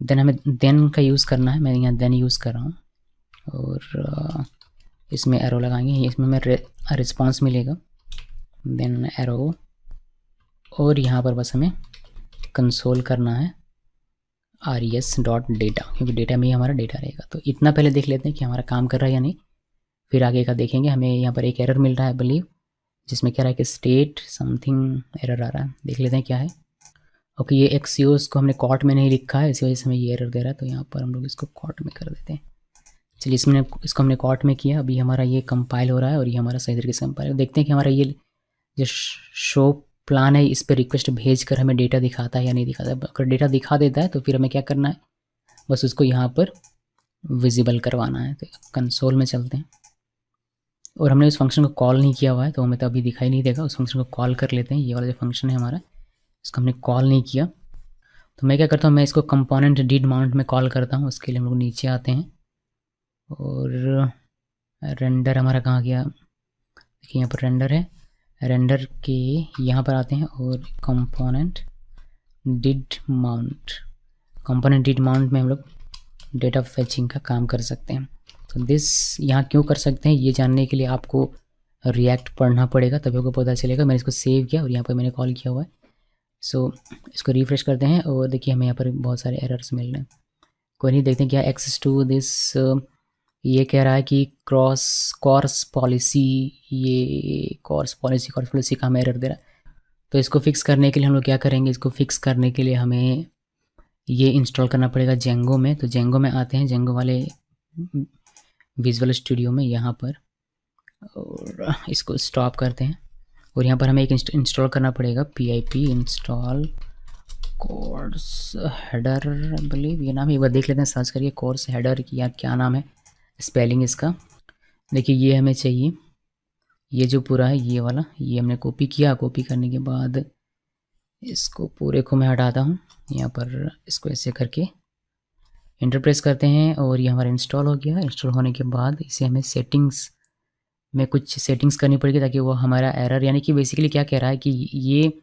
देन हमें देन का यूज़ करना है। मैं यहाँ देन यूज़ कर रहा हूँ और इसमें एरो लगाएंगे, इसमें हमें रिस्पॉन्स मिलेगा, देन एरो, और यहाँ पर बस हमें कंसोल करना है res.data, क्योंकि डेटा में ही हमारा डेटा रहेगा। तो इतना पहले देख लेते हैं कि हमारा काम कर रहा है या नहीं, फिर आगे का देखेंगे। हमें यहाँ पर एक एरर मिल रहा है बिलीव, जिसमें क्या रहा है कि स्टेट समथिंग एरर आ रहा है। देख लेते हैं क्या है। ओके, ये Axios को हमने कॉट में नहीं लिखा है, इसी वजह से हमें ये एरर दे रहा है। तो यहाँ पर हम लोग इसको कॉट में कर देते हैं। चलिए, इसको हमने कॉट में किया। अभी हमारा ये कंपाइल हो रहा है और ये हमारा सही तरीके से कंपाइल। देखते हैं कि हमारा ये जो शो प्लान है इस पर रिक्वेस्ट भेज कर हमें डेटा दिखाता है या नहीं दिखाता है। अगर डेटा दिखा देता है तो फिर हमें क्या करना है, बस उसको यहाँ पर विजिबल करवाना है। तो कंसोल में चलते हैं और हमने उस फंक्शन को कॉल नहीं किया हुआ है, तो हमें तो अभी दिखाई नहीं देगा। उस फंक्शन को कॉल कर लेते हैं। ये वाला जो फंक्शन है हमारा, इसको हमने कॉल नहीं किया। तो मैं क्या करता हूँ, मैं इसको कंपोनेंट डिड माउंट में कॉल करता हूँ। उसके लिए हम लोग नीचे आते हैं और रेंडर हमारा कहाँ गया, देखिए यहाँ पर रेंडर है। रेंडर के यहाँ पर आते हैं और कंपोनेंट डिड माउंट में हम लोग डेटा फेचिंग का काम कर सकते हैं। तो दिस यहाँ क्यों कर सकते हैं, ये जानने के लिए आपको रिएक्ट पढ़ना पड़ेगा, तभी आपको पता चलेगा। मैंने इसको सेव किया और यहाँ पर मैंने कॉल किया हुआ है। सो इसको रिफ्रेश करते हैं और देखिए हमें यहाँ पर बहुत सारे एरर्स मिल रहे हैं। कोई नहीं, देखते हैं क्या एक्सेस टू दिस। ये कह रहा है कि कोर्स पॉलिसी का हमें एरर दे रहा है। तो इसको फिक्स करने के लिए हम लोग क्या करेंगे, इसको फिक्स करने के लिए हमें ये इंस्टॉल करना पड़ेगा जेंगो में। तो जेंगो में आते हैं, जेंगो वाले विजुअल स्टूडियो में यहाँ पर, और इसको स्टॉप करते हैं और यहाँ पर हमें एक इंस्टॉल करना पड़ेगा, pip install course header, I believe ये नाम है। एक बार देख लेते हैं सर्च करके, कोर्स हेडर या क्या नाम है स्पेलिंग इसका। देखिए ये हमें चाहिए, ये जो पूरा है ये वाला, ये हमने कॉपी किया। कॉपी करने के बाद इसको पूरे को मैं हटाता हूँ, यहाँ पर इसको ऐसे करके इंटर प्रेस करते हैं और ये हमारा इंस्टॉल हो गया। इंस्टॉल होने के बाद इसे हमें सेटिंग्स में कुछ सेटिंग्स करनी पड़ेगी, ताकि वो हमारा एरर, यानी कि बेसिकली क्या कह रहा है कि ये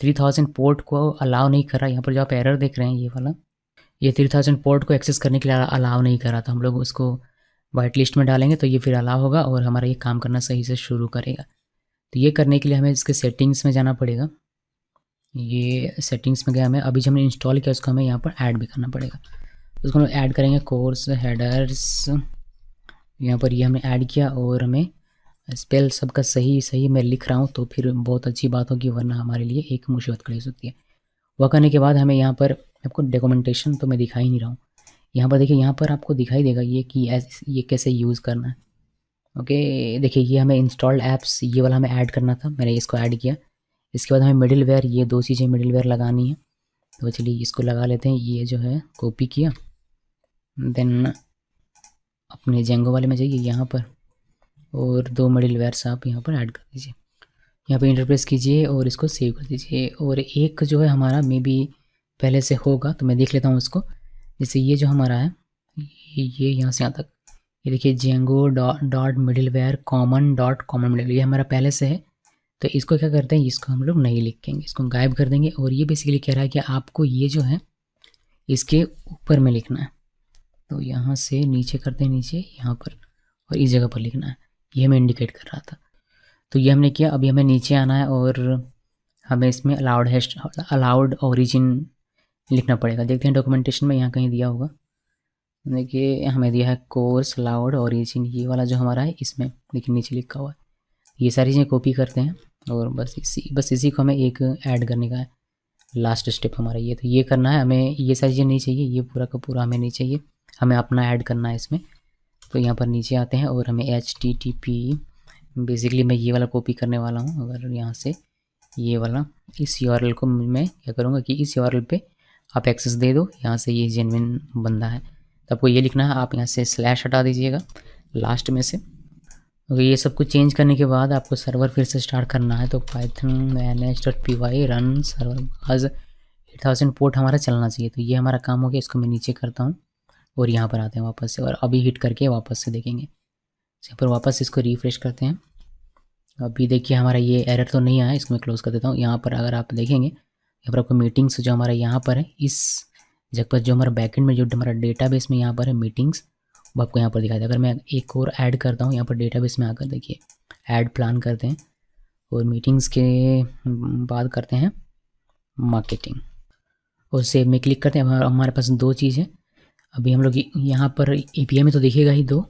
3000 पोर्ट को अलाउ नहीं कर रहा। यहाँ पर जो आप एरर देख रहे हैं ये वाला, ये 3000 पोर्ट को एक्सेस करने के लिए अलाउ नहीं कर रहा था। हम लोग उसको वाइट लिस्ट में डालेंगे तो ये फिर अलाउ होगा और हमारा ये काम करना सही से शुरू करेगा। तो ये करने के लिए हमें इसके सेटिंग्स में जाना पड़ेगा। ये सेटिंग्स में गया, हमें अभी जो हमने इंस्टॉल किया उसको हमें यहाँ पर ऐड भी करना पड़ेगा। तो उसको हम ऐड करेंगे, कोर्स हेडर्स, यहाँ पर ये हमने ऐड किया और हमें स्पेल सबका सही मैं लिख रहा हूँ तो फिर बहुत अच्छी बात होगी, वरना हमारे लिए एक मुसीबत खड़ी हो सकती है। वह करने के बाद हमें यहाँ पर, आपको डॉक्यूमेंटेशन तो मैं दिखा ही नहीं रहा हूँ, यहाँ पर देखिए, यहाँ पर आपको दिखाई देगा ये कि ये कैसे यूज़ करना है। ओके, देखिए ये हमें इंस्टॉल्ड ऐप्स ये वाला हमें ऐड करना था, मैंने इसको ऐड किया। इसके बाद हमें मिडिल वेयर, ये दो चीज़ें मिडिल वेयर लगानी है। तो चलिए इसको लगा लेते हैं। ये जो है कॉपी किया देन अपने जेंगो वाले में जाइए यहाँ पर और 2 मिडिल वेयर्स आप यहाँ पर ऐड कर दीजिए। यहाँ पे इंटरप्रेस कीजिए और इसको सेव कर दीजिए। और एक जो है हमारा मे बी पहले से होगा तो मैं देख लेता हूँ उसको। जैसे ये जो हमारा है ये यहाँ से यहाँ तक ये देखिए Django dot middleware common dot common middle, ये हमारा पहले से है। तो इसको क्या करते हैं, इसको हम लोग नहीं लिखेंगे, इसको गायब कर देंगे। और ये बेसिकली कह रहा है कि आपको ये जो है इसके ऊपर में लिखना है। तो यहाँ से नीचे करते हैं, नीचे यहाँ पर और इस जगह पर लिखना है। ये हमें इंडिकेट कर रहा था, तो ये हमने किया। अभी हमें नीचे आना है और हमें इसमें अलाउड ओरिजिन लिखना पड़ेगा। देखते हैं डॉक्यूमेंटेशन में यहाँ कहीं दिया होगा। देखिए हमें दिया है कोर्स अलाउड ओरिजिन, ये वाला जो हमारा है इसमें देखिए नीचे लिखा हुआ है। ये सारी चीज़ें कॉपी करते हैं और बस इसी को हमें एक ऐड करने का है। लास्ट स्टेप हमारा ये, तो ये करना है हमें। ये सारी चीज़ें नहीं चाहिए, ये पूरा का पूरा हमें नहीं चाहिए, हमें अपना ऐड करना है इसमें। तो यहाँ पर नीचे आते हैं और हमें HTTP बेसिकली मैं ये वाला कॉपी करने वाला हूँ। अगर यहाँ से ये वाला इस URL को मैं क्या करूँगा कि इस URL पे आप एक्सेस दे दो, यहाँ से ये जेन्युइन बंदा है। तो आपको ये लिखना है, आप यहाँ से स्लैश हटा दीजिएगा लास्ट में से। तो ये सब कुछ चेंज करने के बाद आपको सर्वर फिर से स्टार्ट करना है। तो python manage.py रन सर्वर आज 8000 पोर्ट हमारा चलना चाहिए। तो ये हमारा काम हो गया, इसको मैं नीचे करता हूँ और यहाँ पर आते हैं वापस से, और अभी हिट करके वापस से देखेंगे। यहाँ पर वापस इसको रिफ्रेश करते हैं। अभी देखिए हमारा ये एरर तो नहीं आया, इसको मैं क्लोज कर देता हूँ। यहाँ पर अगर आप देखेंगे यहाँ पर आपको मीटिंग्स जो हमारा यहाँ पर है इस जगह पर, जो हमारा बैकएंड में जो हमारा डेटाबेस में यहाँ पर है मीटिंग्स, वो आपको यहाँ पर दिखाई देगा। अगर मैं एक और ऐड करता हूँ यहाँ पर डेटाबेस में आकर, देखिए ऐड प्लान करते हैं और मीटिंग्स के बाद करते हैं मार्केटिंग और सेव में क्लिक करते हैं। हमारे पास 2 चीज़ है। अभी हम लोग यहाँ पर API में तो दिखेगा ही 2,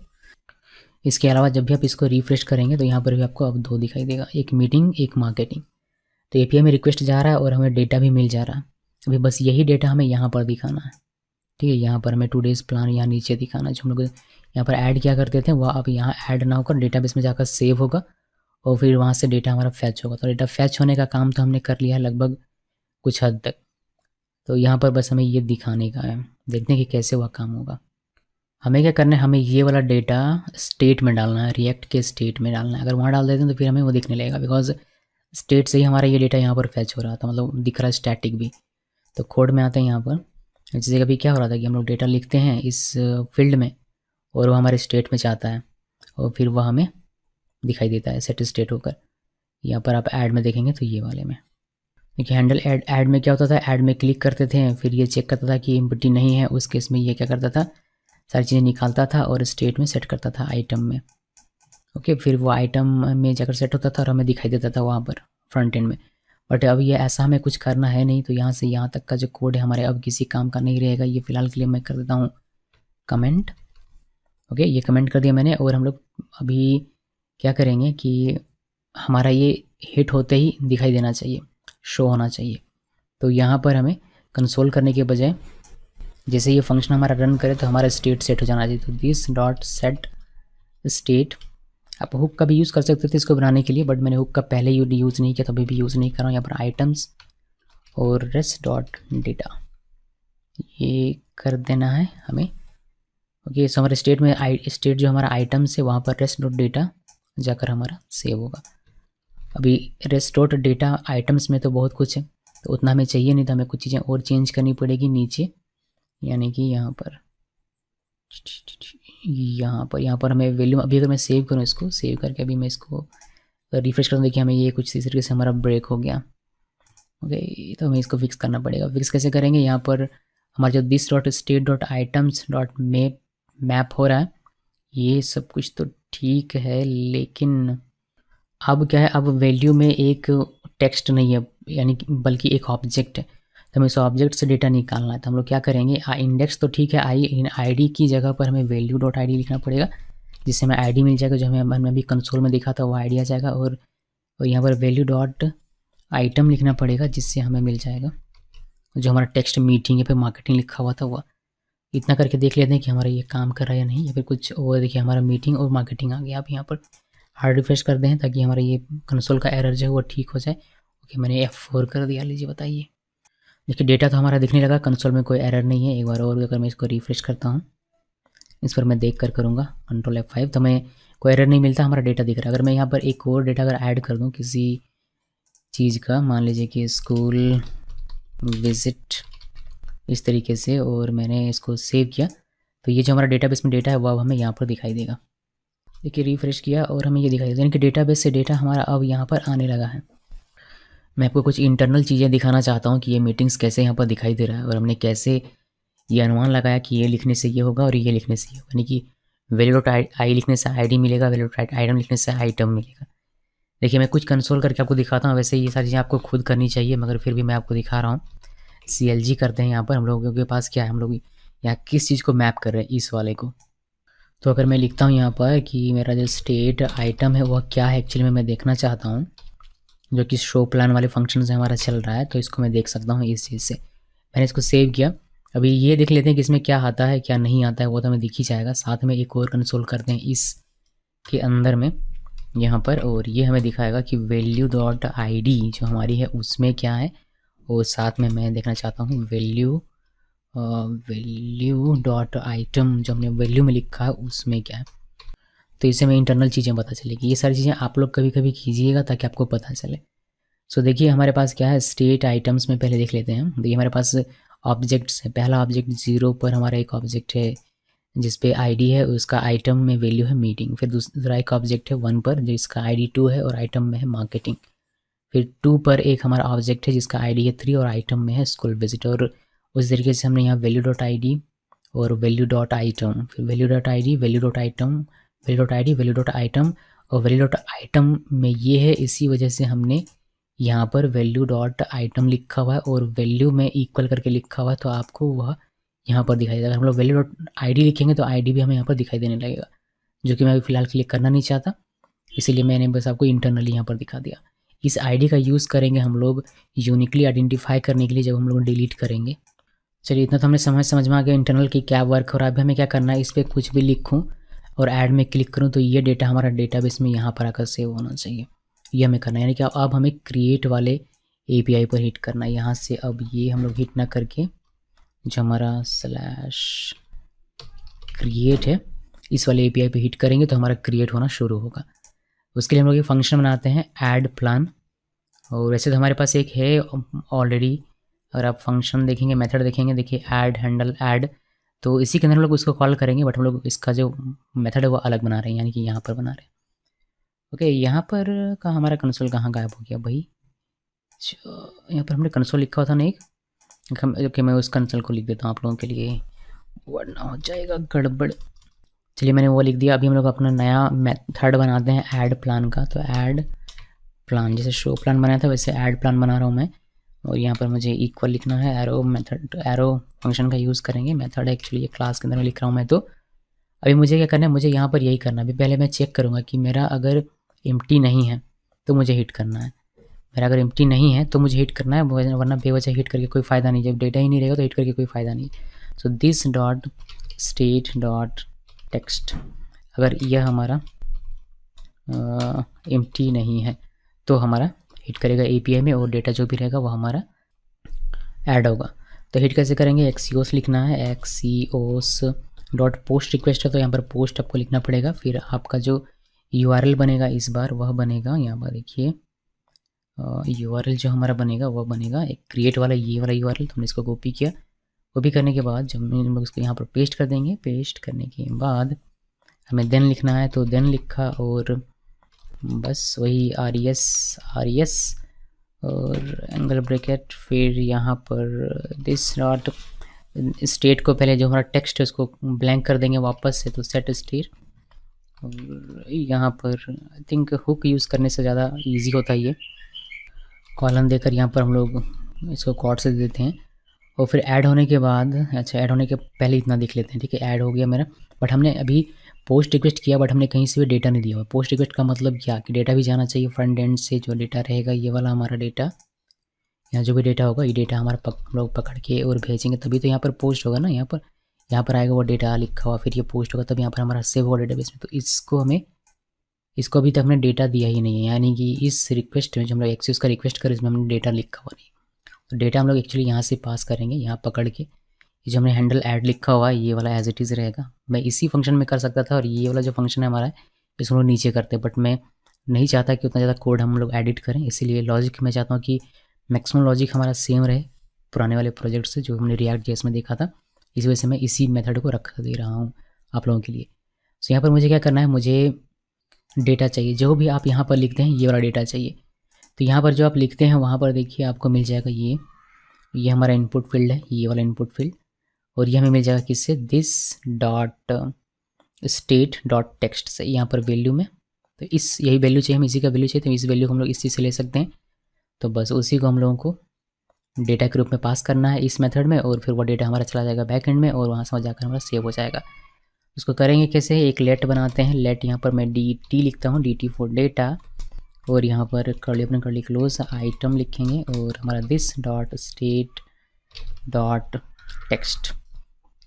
इसके अलावा जब भी आप इसको रिफ्रेश करेंगे तो यहाँ पर भी आपको अब 2 दिखाई देगा, एक मीटिंग एक मार्केटिंग। तो API में रिक्वेस्ट जा रहा है और हमें डेटा भी मिल जा रहा है। अभी बस यही डेटा हमें यहाँ पर दिखाना है, ठीक है। यहाँ पर हमें 2 डेज़ प्लान यहाँ नीचे दिखाना है। जो हम लोग यहाँ पर ऐड क्या करते थे वह अब यहाँ ऐड ना होकर डेटाबेस में जाकर सेव होगा और फिर वहाँ से डेटा हमारा फैच होगा। तो डेटा फैच होने का काम तो हमने कर लिया है लगभग कुछ हद तक। तो यहाँ पर बस हमें ये दिखाने का है, देखते हैं कि कैसे वह काम होगा। हमें क्या करना है, हमें ये वाला डेटा स्टेट में डालना है, रिएक्ट के स्टेट में डालना है। अगर वहाँ डाल देते हैं तो फिर हमें वो दिखने लगेगा, बिकॉज स्टेट से ही हमारा ये डेटा यहाँ पर फैच हो रहा था, मतलब दिख रहा है स्टैटिक भी। तो कोड में आते हैं यहाँ पर। जैसे कभी क्या हो रहा था कि हम लोग डेटा लिखते हैं इस फील्ड में और वो हमारे स्टेट में जाता है और फिर वह हमें दिखाई देता है सेट स्टेट होकर। यहाँ पर आप ऐड में देखेंगे तो ये वाले में देखिए हैंडल ऐड में क्या होता था, ऐड में क्लिक करते थे, फिर ये चेक करता था कि एम्प्टी नहीं है। उस केस में ये क्या करता था, सारी चीज़ें निकालता था और स्टेट में सेट करता था आइटम में। ओके, फिर वो आइटम में जाकर सेट होता था और हमें दिखाई देता था वहाँ पर फ्रंट एंड में। बट अब ये ऐसा हमें कुछ करना है नहीं, तो यहाँ से यहाँ तक का जो कोड है हमारे अब किसी काम का नहीं रहेगा। ये फ़िलहाल के लिए मैं कर देता हूँ कमेंट। ओके, ये कमेंट कर दिया मैंने। और हम लोग अभी क्या करेंगे कि हमारा ये हिट होते ही दिखाई देना चाहिए, शो होना चाहिए। तो यहाँ पर हमें कंसोल करने के बजाय जैसे ये फंक्शन हमारा रन करे तो हमारा स्टेट सेट हो जाना चाहिए। तो दिस डॉट सेट स्टेट, आप हुक का भी यूज़ कर सकते थे इसको बनाने के लिए, बट मैंने हुक का पहले यूज़ नहीं किया तो अभी भी यूज़ नहीं कर रहा हूँ। यहाँ पर आइटम्स और रेस्ट डॉट डेटा ये कर देना है हमें। ओके, सो हमारे स्टेट में स्टेट जो हमारा आइटम्स है वहाँ पर रेस्ट डॉट डेटा जाकर हमारा सेव होगा। अभी रेस्ट डॉट डेटा आइटम्स में तो बहुत कुछ है, तो उतना हमें चाहिए नहीं, तो हमें कुछ चीज़ें और चेंज करनी पड़ेगी नीचे, यानी कि यहाँ पर हमें वैल्यू, अभी अगर मैं सेव करूँ इसको, सेव करके अभी मैं इसको रिफ्रेश करूँ, देखिए हमें ये कुछ इस तरीके से हमारा ब्रेक हो गया। ओके, तो हमें इसको फिक्स करना पड़ेगा। फिक्स कैसे करेंगे, यहाँ पर हमारा जो this dot state dot items dot map हो रहा है ये सब कुछ तो ठीक है, लेकिन अब क्या है, अब वैल्यू में एक टेक्स्ट नहीं है, यानी कि बल्कि एक ऑब्जेक्ट है। तो हमें इस ऑब्जेक्ट से डेटा निकालना है। तो हम लोग क्या करेंगे, इंडेक्स तो ठीक है, आईडी की जगह पर हमें वैल्यू डॉट आईडी लिखना पड़ेगा, जिससे हमें आईडी मिल जाएगा, जो हमें अभी कंसोल में दिखा था वो आईडी आ जाएगा। और यहाँ पर वैल्यू डॉट आइटम लिखना पड़ेगा, जिससे हमें मिल जाएगा जो हमारा टेक्स्ट मीटिंग या फिर मार्केटिंग लिखा हुआ था वो। इतना करके देख लेते हैं कि हमारा ये काम कर रहा है या नहीं, या फिर कुछ और। देखिए हमारा मीटिंग और मार्केटिंग आ गया। आप यहाँ पर हार्ड रिफ्रेश कर दें ताकि हमारा ये कंसोल का एरर जो है वो ठीक हो जाए। ओके, मैंने F4 कर दिया। लीजिए बताइए, देखिए डेटा तो हमारा दिखने लगा, कंसोल में कोई एरर नहीं है। एक बार और अगर मैं इसको रिफ्रेश करता हूँ इस पर मैं देख कर करूँगा कंट्रोल F5, तो हमें कोई एरर नहीं मिलता, हमारा डेटा दिख रहा है। अगर मैं यहाँ पर एक और डेटा अगर ऐड कर दूँ किसी चीज़ का, मान लीजिए कि स्कूल विज़िट इस तरीके से, और मैंने इसको सेव किया, तो ये जो हमारा डेटाबेस में डेटा है वो अब हमें यहाँ पर दिखाई देगा। देखिए रिफ़्रेश किया और हमें ये दिखाई देगा, यानी कि डेटाबेस से डेटा हमारा अब यहाँ पर आने लगा है। मैं आपको कुछ इंटरनल चीज़ें दिखाना चाहता हूँ कि ये मीटिंग्स कैसे यहाँ पर दिखाई दे रहा है, और हमने कैसे ये अनुमान लगाया कि ये लिखने से ये होगा और ये लिखने से ये होगा, यानी कि वैल्यू डॉट आई लिखने से ID मिलेगा, वैल्यू डॉट आइटम लिखने से आइटम मिलेगा। देखिए मैं कुछ कंसोल करके आपको दिखाता हूँ, वैसे ये सारी चीज़ें आपको खुद करनी चाहिए, मगर फिर भी मैं आपको दिखा रहा हूँ। CLG करते हैं यहाँ पर, हम लोगों के पास क्या है, हम लोग यहाँ किस चीज़ को मैप कर रहे हैं, इस वाले को। तो अगर मैं लिखता हूँ यहाँ पर कि मेरा जो स्टेट आइटम है वह क्या है एक्चुअली में मैं देखना चाहता हूँ, जो कि शो प्लान वाले फंक्शन से हमारा चल रहा है, तो इसको मैं देख सकता हूँ इस चीज़ से। मैंने इसको सेव किया, अभी ये देख लेते हैं कि इसमें क्या आता है क्या नहीं आता है, वो तो हमें दिख ही जाएगा। साथ में एक और कंसोल करते हैं इस के अंदर में यहाँ पर, और ये हमें दिखाएगा कि वैल्यू डॉट ID जो हमारी है उसमें क्या है, और साथ में मैं देखना चाहता हूँ वैल्यू डॉट आइटम जो हमने वैल्यू में लिखा है उसमें क्या है। तो इससे हमें इंटरनल चीज़ें पता चलेगी। ये सारी चीज़ें आप लोग कभी कभी कीजिएगा ताकि आपको पता चले। सो देखिए हमारे पास क्या है, स्टेट आइटम्स में पहले देख लेते हैं। देखिए हमारे पास ऑब्जेक्ट्स है, पहला ऑब्जेक्ट 0 पर हमारा एक ऑब्जेक्ट है जिस पे ID है, उसका आइटम में वैल्यू है मीटिंग। फिर दूसरा एक ऑब्जेक्ट है 1 पर जिसका ID 2 है और आइटम में है मार्केटिंग। फिर 2 पर एक हमारा ऑब्जेक्ट है जिसका ID है 3 और आइटम में है स्कूल विजिट। और उस तरीके से हमने यहाँ वैल्यू डॉट ID और वैल्यू डॉट आइटम, फिर value dot ID, value dot item, value dot ID, value dot item, और वैल्यू डॉट आइटम में ये है, इसी वजह से हमने यहाँ पर वैल्यू डॉट आइटम लिखा हुआ है और वैल्यू में इक्वल करके लिखा हुआ है, तो आपको वह यहाँ पर दिखाई देगा। हम लोग वैल्यू डॉट ID लिखेंगे तो ID भी हमें यहाँ पर दिखाई देने लगेगा, जो कि मैं अभी फ़िलहाल क्लिक करना नहीं चाहता, इसीलिए मैंने बस आपको इंटरनली यहाँ पर दिखा दिया। इस ID का यूज़ करेंगे हम लोग यूनिकली आइडेंटिफाई करने के लिए जब हम लोग डिलीट करेंगे। चलिए इतना तो हमने समझ में आ गया इंटरनल की क्या वर्क हो रहा है। अभी हमें क्या करना है, इस पर कुछ भी लिखूँ और ऐड में क्लिक करूँ तो ये डेटा हमारा डेटाबेस में यहाँ पर आकर सेव होना चाहिए, ये हमें करना है। यानी कि अब हमें क्रिएट वाले API पर हिट करना है। यहाँ से अब ये हम लोग हिट ना करके जो हमारा /create है इस वाले API पे हिट करेंगे तो हमारा क्रिएट होना शुरू होगा। उसके लिए हम लोग ये फंक्शन बनाते हैं ऐड प्लान, और वैसे तो हमारे पास एक है ऑलरेडी। अगर आप फंक्शन देखेंगे, मेथड देखेंगे, देखिए ऐड हैंडल ऐड, तो इसी के अंदर हम लोग उसको कॉल करेंगे, बट हम लोग इसका जो मेथड है वो अलग बना रहे हैं, यानी कि यहाँ पर बना रहे हैं। ओके, यहाँ पर का हमारा कंसोल कहाँ गायब हो गया भाई? यहाँ पर हमने कंसोल लिखा हुआ था ना एक। ओके, मैं उस कंसोल को लिख देता हूँ आप लोगों के लिए, वरना हो जाएगा गड़बड़। चलिए मैंने वो लिख दिया। अभी हम लोग अपना नया मेथड बनाते हैं ऐड प्लान का। तो ऐड प्लान, जैसे शो प्लान बनाया था वैसे ऐड प्लान बना रहा हूँ मैं, और यहाँ पर मुझे इक्वल लिखना है। एरो मेथड, एरो फंक्शन का यूज़ करेंगे। मेथड एक्चुअली ये क्लास के अंदर में लिख रहा हूँ मैं। तो अभी मुझे क्या करना है, मुझे यहाँ पर यही करना है। अभी पहले मैं चेक करूँगा कि मेरा अगर एम्प्टी नहीं है तो मुझे हिट करना है। मेरा अगर एम्प्टी नहीं है तो मुझे हिट करना है, वरना बेवजह हिट करके कोई फ़ायदा नहीं। जब डेटा ही नहीं रहेगा तो हिट करके कोई फ़ायदा नहीं। So this dot state dot text, अगर यह हमारा एम्प्टी नहीं है तो हमारा हिट करेगा API में, और डेटा जो भी रहेगा वो हमारा ऐड होगा। तो हिट कैसे करेंगे, एक्सियोस लिखना है। एक्सियोस डॉट पोस्ट रिक्वेस्ट है, तो यहाँ पर पोस्ट आपको लिखना पड़ेगा। फिर आपका जो URL बनेगा इस बार वह बनेगा, यहाँ पर देखिए URL जो हमारा बनेगा वह बनेगा एक क्रिएट वाला, ये वाला URL। तो हमने इसको कॉपी किया। कॉपी करने के बाद जब हम लोग इसको यहाँ पर पेस्ट कर देंगे, पेस्ट करने के बाद हमें देन लिखना है, तो देन लिखा, और बस वही RES और एंगल ब्रैकेट। फिर यहाँ पर दिस डॉट स्टेट को पहले जो हमारा टेक्स्ट है उसको ब्लैंक कर देंगे वापस से, तो सेट स्टेट। और यहाँ पर आई थिंक हुक यूज़ करने से ज़्यादा इजी होता है ये। कॉलम देकर यहाँ पर हम लोग इसको कॉर्ड से देते हैं। और फिर ऐड होने के बाद, अच्छा ऐड होने के पहले इतना देख लेते हैं, ठीक है। ऐड हो गया मेरा, बट हमने अभी पोस्ट रिक्वेस्ट किया, बट हमने कहीं से भी डेटा नहीं दिया हुआ। पोस्ट रिक्वेस्ट का मतलब क्या कि डेटा भी जाना चाहिए फ्रंट एंड से। जो डेटा रहेगा ये वाला हमारा डेटा, यहाँ जो भी डेटा होगा ये डेटा हमारा हम लोग पकड़ के और भेजेंगे, तभी तो यहाँ पर पोस्ट होगा ना। यहाँ पर आएगा वो डेटा लिखा हुआ, फिर ये पोस्ट होगा, तब यहाँ पर हमारा सेव होगा डेटाबेस में। तो इसको अभी तक हमने डेटा दिया ही नहीं है, यानी कि इस रिक्वेस्ट में जो हम लोग एक्सेस का रिक्वेस्ट करें इसमें हमने डेटा लिखा हुआ नहीं। तो डेटा हम लोग एक्चुअली यहाँ से पास करेंगे, यहाँ पकड़ के ये जो हमने हैंडल ऐड लिखा हुआ है ये वाला एज इट इज़ रहेगा। मैं इसी फंक्शन में कर सकता था और ये वाला जो फंक्शन है हमारा इसको हम लोग नीचे करते, बट मैं नहीं चाहता कि उतना ज़्यादा कोड हम लोग एडिट करें, इसीलिए लॉजिक मैं चाहता हूँ कि मैक्सिमम लॉजिक हमारा सेम रहे पुराने वाले प्रोजेक्ट से जो हमने रिएक्ट जेएस में देखा था। इस वजह से मैं इसी मेथड को रख दे रहा हूँ आप लोगों के लिए। सो यहाँ पर मुझे क्या करना है, मुझे डेटा चाहिए, जो भी आप यहाँ पर लिखते हैं ये वाला डेटा चाहिए। तो यहाँ पर जो आप लिखते हैं वहाँ पर देखिए आपको मिल जाएगा ये हमारा इनपुट फील्ड है, ये वाला इनपुट फील्ड, और ये हमें मिल जाएगा किससे, this dot state dot text से, यहाँ पर वैल्यू में। तो इस यही वैल्यू चाहिए, हम इसी का वैल्यू चाहिए, तो इस वैल्यू को हम लोग इस चीज़ से ले सकते हैं। तो बस उसी को हम लोगों को डेटा के रूप में पास करना है इस मेथड में, और फिर वो डेटा हमारा चला जाएगा बैक एंड में और वहाँ से जाकर हमारा सेव हो जाएगा। उसको करेंगे कैसे, एक लेट बनाते हैं। लेट यहाँ पर मैं dt लिखता हूँ, dt फॉर डेटा, और यहाँ पर कर्ली क्लोज आइटम लिखेंगे और हमारा this dot state dot text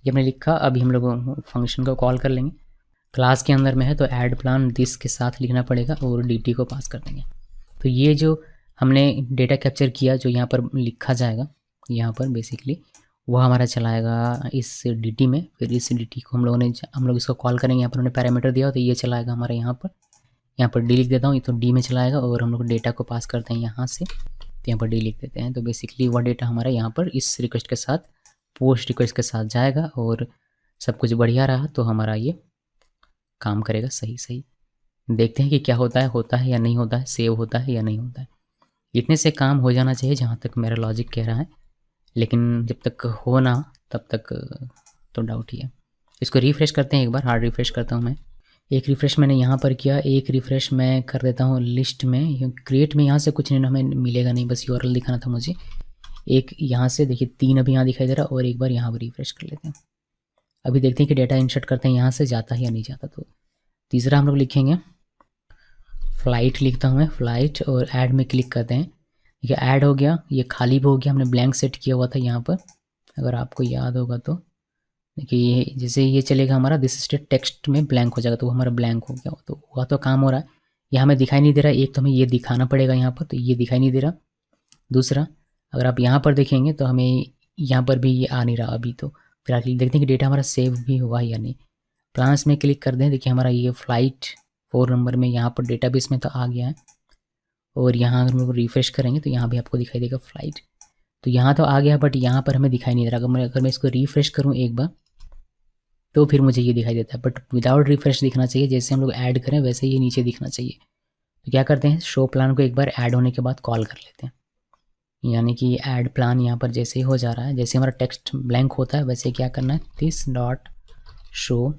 ये हमने लिखा। अभी हम लोग फंक्शन को कॉल कर लेंगे, क्लास के अंदर में है तो ऐड प्लान दिस के साथ लिखना पड़ेगा और dt को पास कर देंगे। तो ये जो हमने डेटा कैप्चर किया जो यहाँ पर लिखा जाएगा यहाँ पर बेसिकली वो हमारा चलाएगा इस dt में। फिर इस dt को हम लोग इसको कॉल करेंगे, यहाँ पर हमने पैरामीटर दिया तो ये चलाएगा हमारे यहाँ पर d लिख देता हूँ, ये तो d में चलाएगा, और हम लोग डेटा को पास करते हैं यहाँ से, तो यहाँ पर d लिख देते हैं। तो बेसिकली वह डेटा हमारा यहाँ पर इस रिक्वेस्ट के साथ पोस्ट रिक्वेस्ट के साथ जाएगा, और सब कुछ बढ़िया रहा तो हमारा ये काम करेगा सही। देखते हैं कि क्या होता है या नहीं होता है, सेव होता है या नहीं होता है। इतने से काम हो जाना चाहिए जहाँ तक मेरा लॉजिक कह रहा है, लेकिन जब तक हो ना तब तक तो डाउट ही है। इसको रिफ़्रेश करते हैं एक बार, हार्ड रिफ़्रेश करता हूँ मैं। एक रिफ़्रेश मैंने यहाँ पर किया, एक रिफ़्रेश मैं कर देता हूँ लिस्ट में, क्रिएट में यहाँ से कुछ नहीं हमें मिलेगा नहीं, बस यूआरएल दिखाना था मुझे। एक यहाँ से देखिए 3 अभी यहाँ दिखाई दे रहा, और एक बार यहाँ पर रिफ़्रेश कर लेते हैं। अभी देखते हैं कि डेटा इंसर्ट करते हैं यहाँ से जाता है या नहीं जाता। तो तीसरा हम लोग लिखेंगे फ़्लाइट, लिखता हूँ मैं फ़्लाइट, और ऐड में क्लिक करते हैं। ठीक है, ऐड हो गया, ये खाली भी हो गया, हमने ब्लैंक सेट किया हुआ था यहाँ पर, अगर आपको याद होगा तो। देखिए ये जैसे ये चलेगा हमारा दिस स्टेट टेक्स्ट में ब्लैंक हो जाएगा, तो हमारा ब्लैंक हो गया, तो हुआ तो काम हो रहा है। ये हमें दिखाई नहीं दे रहा, एक तो हमें ये दिखाना पड़ेगा यहाँ पर, तो ये दिखाई नहीं दे रहा। दूसरा अगर आप यहाँ पर देखेंगे तो हमें यहाँ पर भी ये आ नहीं रहा अभी। तो फिर देखते हैं कि डेटा हमारा सेव भी हुआ या नहीं। प्लान्स में क्लिक कर दें, देखिए हमारा ये फ़्लाइट 4 नंबर में यहाँ पर डेटाबेस में तो आ गया है, और यहाँ अगर हम लोग रिफ़्रेश करेंगे तो यहाँ भी आपको दिखाई देगा फ़्लाइट। तो यहाँ तो आ गया, बट यहाँ पर हमें दिखाई नहीं दे रहा। अगर मैं इसको रिफ़्रेश करूँ एक बार तो फिर मुझे ये दिखाई देता है, बट विदाउट रिफ़्रेश दिखना चाहिए। जैसे हम लोग ऐड करें वैसे ही नीचे दिखना चाहिए। तो क्या करते हैं, शो प्लान को एक बार ऐड होने के बाद कॉल कर लेते हैं, यानी कि ऐड प्लान यहाँ पर जैसे ही हो जा रहा है, जैसे हमारा टेक्स्ट ब्लैंक होता है वैसे क्या करना है, दिस डॉट शो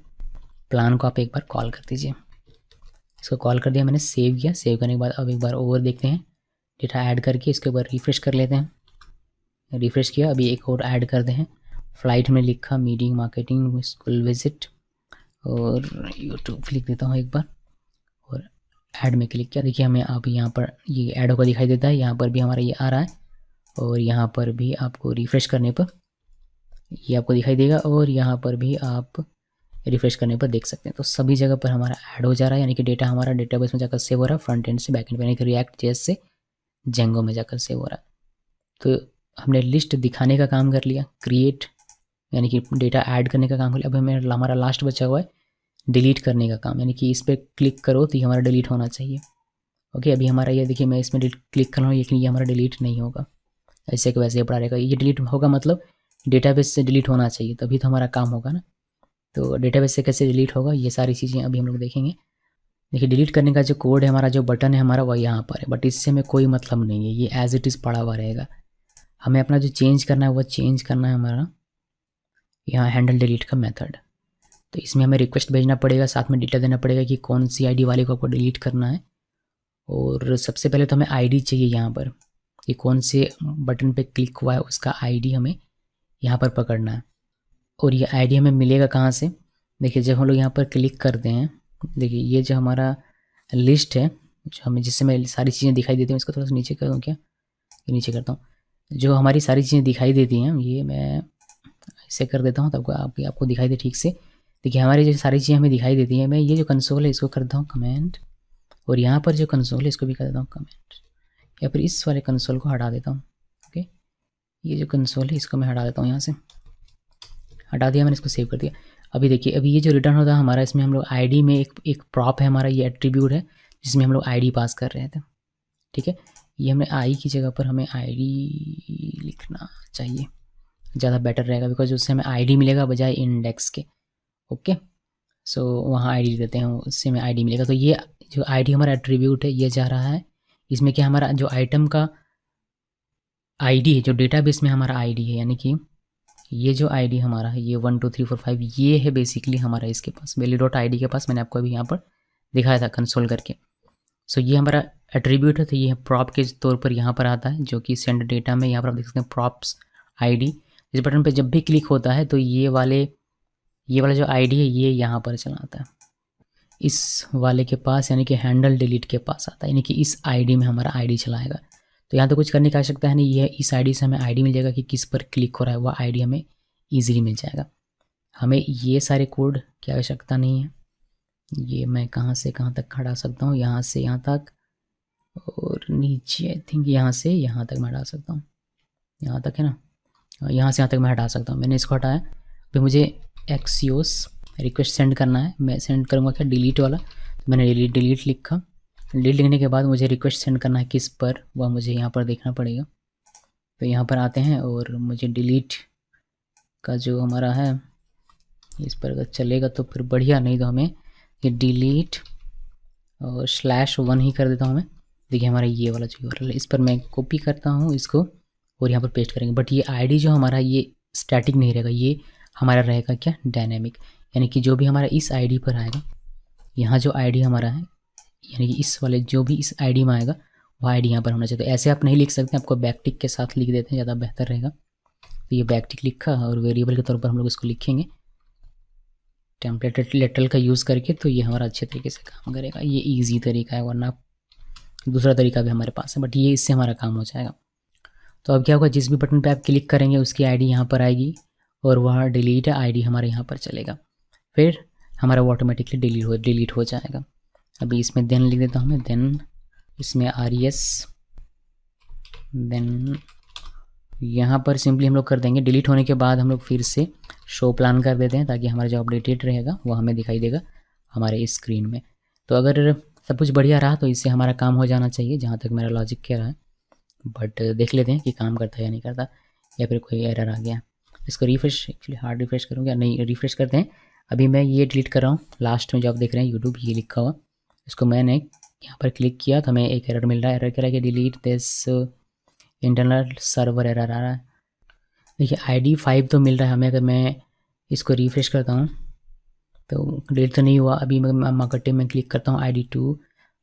प्लान को आप एक बार कॉल कर दीजिए। इसको कॉल कर दिया मैंने, सेव किया। सेव करने के बाद अब एक बार ओवर देखते हैं, डेटा ऐड करके इसके ऊपर रिफ़्रेश कर लेते हैं। रिफ़्रेश किया, अभी एक और ऐड करते हैं। फ़्लाइट में लिखा मीटिंग मार्केटिंग स्कूल विजिट, और यूट्यूब लिख देता हूँ एक बार, और ऐड में क्लिक किया। देखिए हमें अब यहाँ पर ये ऐड होकर दिखाई देता है, यहाँ पर भी हमारा ये आ रहा है, और यहाँ पर भी आपको रिफ़्रेश करने पर ये आपको दिखाई देगा, और यहाँ पर भी आप रिफ़्रेश करने पर देख सकते हैं। तो सभी जगह पर हमारा ऐड हो जा रहा है, यानी कि डेटा हमारा डेटाबेस में जाकर सेव हो रहा है, फ्रंट एंड से बैक एंड, यानी कि रिएक्ट जेएस से जेंगो में जाकर सेव हो रहा है। तो हमने लिस्ट दिखाने का काम कर लिया, क्रिएट यानी कि डेटा ऐड करने का काम कर लिया। अब हमारा लास्ट बचा हुआ है डिलीट करने का काम, यानी कि इस पर क्लिक करो तो ये हमारा डिलीट होना चाहिए। ओके, अभी हमारा ये देखिए मैं इसमें क्लिक कर रहा हूँ, लेकिन ये हमारा डिलीट नहीं होगा, ऐसे के वैसे पड़ा रहेगा। ये डिलीट होगा मतलब डेटाबेस से डिलीट होना चाहिए, तभी तो हमारा काम होगा ना। तो डेटाबेस से कैसे डिलीट होगा, ये सारी चीज़ें अभी हम लोग देखेंगे। देखिए डिलीट करने का जो कोड है हमारा, जो बटन है हमारा, वह यहाँ पर है, बट इससे हमें कोई मतलब नहीं है, ये एज इट इज़ पड़ा हुआ रहेगा। हमें अपना जो चेंज करना है वह चेंज करना है हमारा यहाँ हैंडल डिलीट का मेथड। तो इसमें हमें रिक्वेस्ट भेजना पड़ेगा, साथ में डेटा देना पड़ेगा कि कौन सी आईडी वाले को आपको डिलीट करना है। और सबसे पहले तो हमें आईडी चाहिए यहाँ पर, कि कौन से बटन पे क्लिक हुआ है उसका आईडी हमें यहाँ पर पकड़ना है। और ये आईडी हमें मिलेगा कहाँ से, देखिए जब हम लोग यहाँ पर क्लिक करते हैं, देखिए ये जो हमारा लिस्ट है जो हमें, जिससे मैं सारी चीज़ें दिखाई देती हैं, इसको थोड़ा सा नीचे कर दूँ क्या, ये नीचे करता हूँ। जो हमारी सारी चीज़ें दिखाई देती हैं, ये मैं ऐसे कर देता हूँ तब आपको दिखाई दे ठीक से। देखिए हमारी जो सारी चीज़ें हमें दिखाई देती हैं, मैं ये जो कंसोल है इसको कर देता हूँ कमेंट, और यहाँ पर जो कंसोल है इसको भी कर देता हूँ कमेंट, या फिर इस वाले कंसोल को हटा देता हूँ। ओके, ये जो कंसोल है इसको मैं हटा देता हूँ यहाँ से। हटा दिया मैंने, इसको सेव कर दिया। अभी देखिए, अभी ये जो रिटर्न होता है हमारा, इसमें हम लोग आईडी में एक प्रॉप है हमारा, ये एट्रीब्यूट है जिसमें हम लोग आईडी पास कर रहे थे। ठीक है, ये हमने आई की जगह पर हमें आईडी लिखना चाहिए, ज़्यादा बेटर रहेगा, बिकॉज उससे हमें आईडी मिलेगा बजाय इंडेक्स के। ओके, सो वहाँ आईडी देते हैं, उससे हमें आईडी मिलेगा। तो ये जो आईडी हमारा एट्रीब्यूट है ये जा रहा है इसमें, क्या हमारा जो आइटम का आईडी है, जो डेटाबेस में हमारा आईडी है, यानी कि ये जो आईडी हमारा है ये 1 2 3 4 5 ये है बेसिकली हमारा इसके पास, value.id के पास। मैंने आपको अभी यहाँ पर दिखाया था कंसोल करके। सो ये हमारा एट्रीब्यूट है, तो ये प्रॉप के तौर पर यहाँ पर आता है, जो कि सेंड डेटा में यहाँ पर आप देख सकते हैं प्रॉप्स आईडी। इस बटन पे जब भी क्लिक होता है तो ये वाला जो आईडी है ये यहाँ पर चला आता है, इस वाले के पास, यानी कि हैंडल डिलीट के पास आता है, यानी कि इस आईडी में हमारा आईडी चलाएगा। तो यहाँ तो कुछ करने की आवश्यकता है नहीं, ये इस आईडी से हमें आईडी मिल जाएगा कि किस पर क्लिक हो रहा है, वह आईडी हमें ईजिली मिल जाएगा। हमें ये सारे कोड की आवश्यकता नहीं है। ये मैं कहाँ से कहाँ तक हटा सकता हूँ, यहाँ से यहाँ तक, और नीचे आई थिंक यहाँ से यहाँ तक मैं हटा सकता हूँ, यहाँ तक है ना, यहाँ से यहाँ तक मैं हटा सकता हूँ। मैंने इसको हटाया। फिर मुझे एक्सियोस रिक्वेस्ट सेंड करना है, मैं सेंड करूँगा क्या, डिलीट वाला। तो मैंने डिलीट लिखा। डिलीट लिखने के बाद मुझे रिक्वेस्ट सेंड करना है किस पर, वह मुझे यहाँ पर देखना पड़ेगा। तो यहाँ पर आते हैं और मुझे डिलीट का जो हमारा है इस पर अगर चलेगा तो फिर बढ़िया, नहीं तो हमें ये डिलीट और /1 ही कर देता हूँ मैं। देखिए हमारा ये वाला जो यूआरएल है, इस पर मैं कॉपी करता हूँ इसको और यहाँ पर पेस्ट करेंगे। बट ये आईडी जो हमारा ये स्टैटिक नहीं रहेगा, ये हमारा रहेगा क्या, डायनेमिक। यानी कि जो भी हमारा इस आईडी पर आएगा, यहाँ जो आईडी हमारा है, यानी कि इस वाले जो भी इस आईडी में आएगा वो आईडी यहाँ पर होना चाहिए। तो ऐसे आप नहीं लिख सकते, आपको बैकटिक के साथ लिख देते हैं, ज़्यादा बेहतर रहेगा। तो ये बैकटिक लिखा और वेरिएबल के तौर पर हम लोग इसको लिखेंगे टेम्पलेट लेटरल का यूज़ करके। तो ये हमारा अच्छे तरीके से काम करेगा। ये ईजी तरीका है, वरना दूसरा तरीका भी हमारे पास है, बट ये इससे हमारा काम हो जाएगा। तो अब क्या होगा, जिस भी बटन पे आप क्लिक करेंगे उसकी आईडी यहाँ पर आएगी और वह डिलीट आईडी हमारे यहाँ पर चलेगा, फिर हमारा वो ऑटोमेटिकली डिलीट हो जाएगा। अभी इसमें देन लिख देता हूँ मैं, देन इसमें res, देन यहाँ पर सिंपली हम लोग कर देंगे। डिलीट होने के बाद हम लोग फिर से शो प्लान कर देते हैं, ताकि हमारा जो अपडेटेड रहेगा वो हमें दिखाई देगा हमारे इस स्क्रीन में। तो अगर सब कुछ बढ़िया रहा तो इससे हमारा काम हो जाना चाहिए, जहाँ तक मेरा लॉजिक कह रहा है। बट देख लेते हैं कि काम करता है या नहीं करता, या फिर कोई एरर आ गया। इसको रिफ्रेश, एक्चुअली हार्ड रिफ्रेश करूँगा, नहीं रिफ्रेश करते हैं। अभी मैं ये डिलीट कर रहा हूँ, लास्ट में जो आप देख रहे हैं यूट्यूब ये लिखा हुआ, इसको मैंने यहाँ पर क्लिक किया तो हमें एक एरर मिल रहा है। एरर कह रहा है कि delete this internal server error आ रहा है। देखिए ID 5 तो मिल रहा है हमें। अगर मैं इसको रिफ्रेश करता हूँ तो डिलीट तो नहीं हुआ। अभी मैं मार्केटिंग में क्लिक करता हूँ ID 2,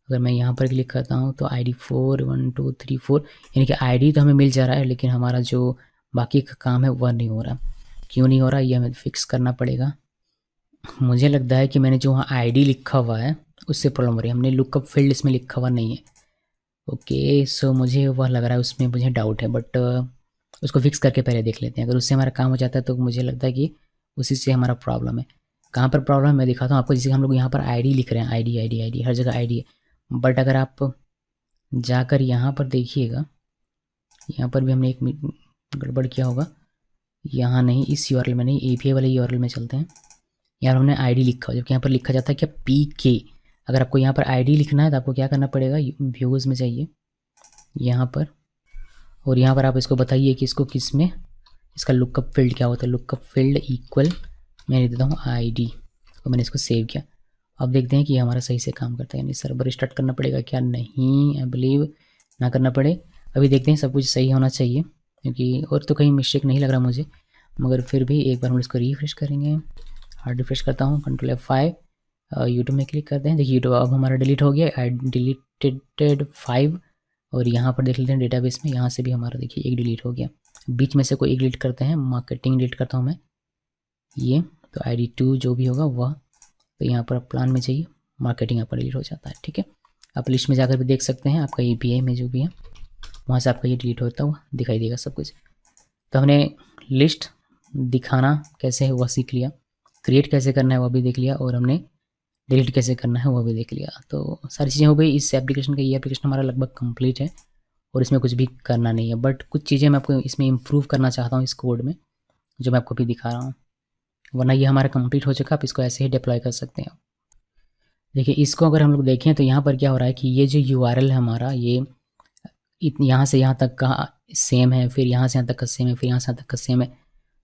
अगर मैं यहाँ पर क्लिक करता हूँ तो ID 4 1 2 3 4, यानी कि ID तो हमें मिल जा रहा है, लेकिन हमारा जो बाकी का काम है वह नहीं हो रहा। क्यों नहीं हो रहा, ये हमें फिक्स करना पड़ेगा। मुझे लगता है कि मैंने जो वहाँ ID लिखा हुआ है उससे प्रॉब्लम हो रही है। हमने लुकअप फील्ड इसमें लिखा हुआ नहीं है। ओके, सो मुझे वह लग रहा है, उसमें मुझे डाउट है, बट उसको फिक्स करके पहले देख लेते हैं। अगर उससे हमारा काम हो जाता है तो मुझे लगता है कि उसी से हमारा प्रॉब्लम है। कहाँ पर प्रॉब्लम है मैं दिखाता हूँ आपको। जैसे हम लोग यहाँ पर ID लिख रहे हैं, ID हर जगह ID है, बट अगर आप जाकर यहाँ पर देखिएगा, यहाँ पर भी हमने एक गड़बड़ किया होगा। यहाँ नहीं, इस URL में नहीं, API वाले URL में चलते हैं। यहाँ हमने ID लिखा हो, जबकि यहाँ पर लिखा जाता है क्या, PK। अगर आपको यहाँ पर ID लिखना है तो आपको क्या करना पड़ेगा, व्यूज़ में जाइए यहाँ पर, और यहाँ पर आप इसको बताइए कि इसको किस में, इसका लुकअप फील्ड क्या होता है। लुकअप फील्ड इक्वल मैं देता हूँ ID, और मैंने इसको सेव किया। अब देखते हैं कि हमारा सही से काम करता है, यानी सर्वर स्टार्ट करना पड़ेगा क्या, नहीं, आई बिलीव ना करना पड़े। अभी देखते हैं, सब कुछ सही होना चाहिए, क्योंकि और तो कहीं मिस्टेक नहीं लग रहा मुझे, मगर फिर भी एक बार हम इसको रिफ्रेश करेंगे। हार्ड रिफ्रेश करता हूँ, Ctrl F5, यूट्यूब में क्लिक करते हैं। देखिए यूट्यूब अब हमारा डिलीट हो गया, आई डिलीटेड 5, और यहाँ पर देख लेते हैं डेटाबेस में, यहाँ से भी हमारा देखिए एक डिलीट हो गया। बीच में से कोई एक डिलीट करते हैं, मार्केटिंग डिलीट करता हूँ मैं ये, तो ID 2 जो भी होगा वह, तो यहाँ पर प्लान में चाहिए, मार्केटिंग यहाँ पर डिलीट हो जाता है। ठीक है, आप लिस्ट में जाकर भी देख सकते हैं, आपका API में जो भी है वहाँ से आपका ये डिलीट होता हुआ दिखाई देगा सब कुछ। तो हमने लिस्ट दिखाना कैसे है वह सीख लिया, क्रिएट कैसे करना है वह भी देख लिया, और हमने डिलीट कैसे करना है वह भी देख लिया। तो सारी चीज़ें हो गई इस एप्लीकेशन का। ये एप्लीकेशन हमारा लगभग कंप्लीट है और इसमें कुछ भी करना नहीं है, बट कुछ चीज़ें मैं आपको इसमें इम्प्रूव करना चाहता हूँ इस कोड में, जो मैं आपको भी दिखा रहा हूँ। वरना ये हमारा कंप्लीट हो चुका, आप इसको ऐसे ही डिप्लॉय कर सकते हैं। देखिए इसको अगर हम लोग देखें तो यहाँ पर क्या हो रहा है कि ये जो यूआरएल है हमारा, ये यहाँ से यहाँ तक का सेम है, फिर यहाँ से यहाँ तक का सेम है, फिर यहाँ से यहाँ तक का सेम है।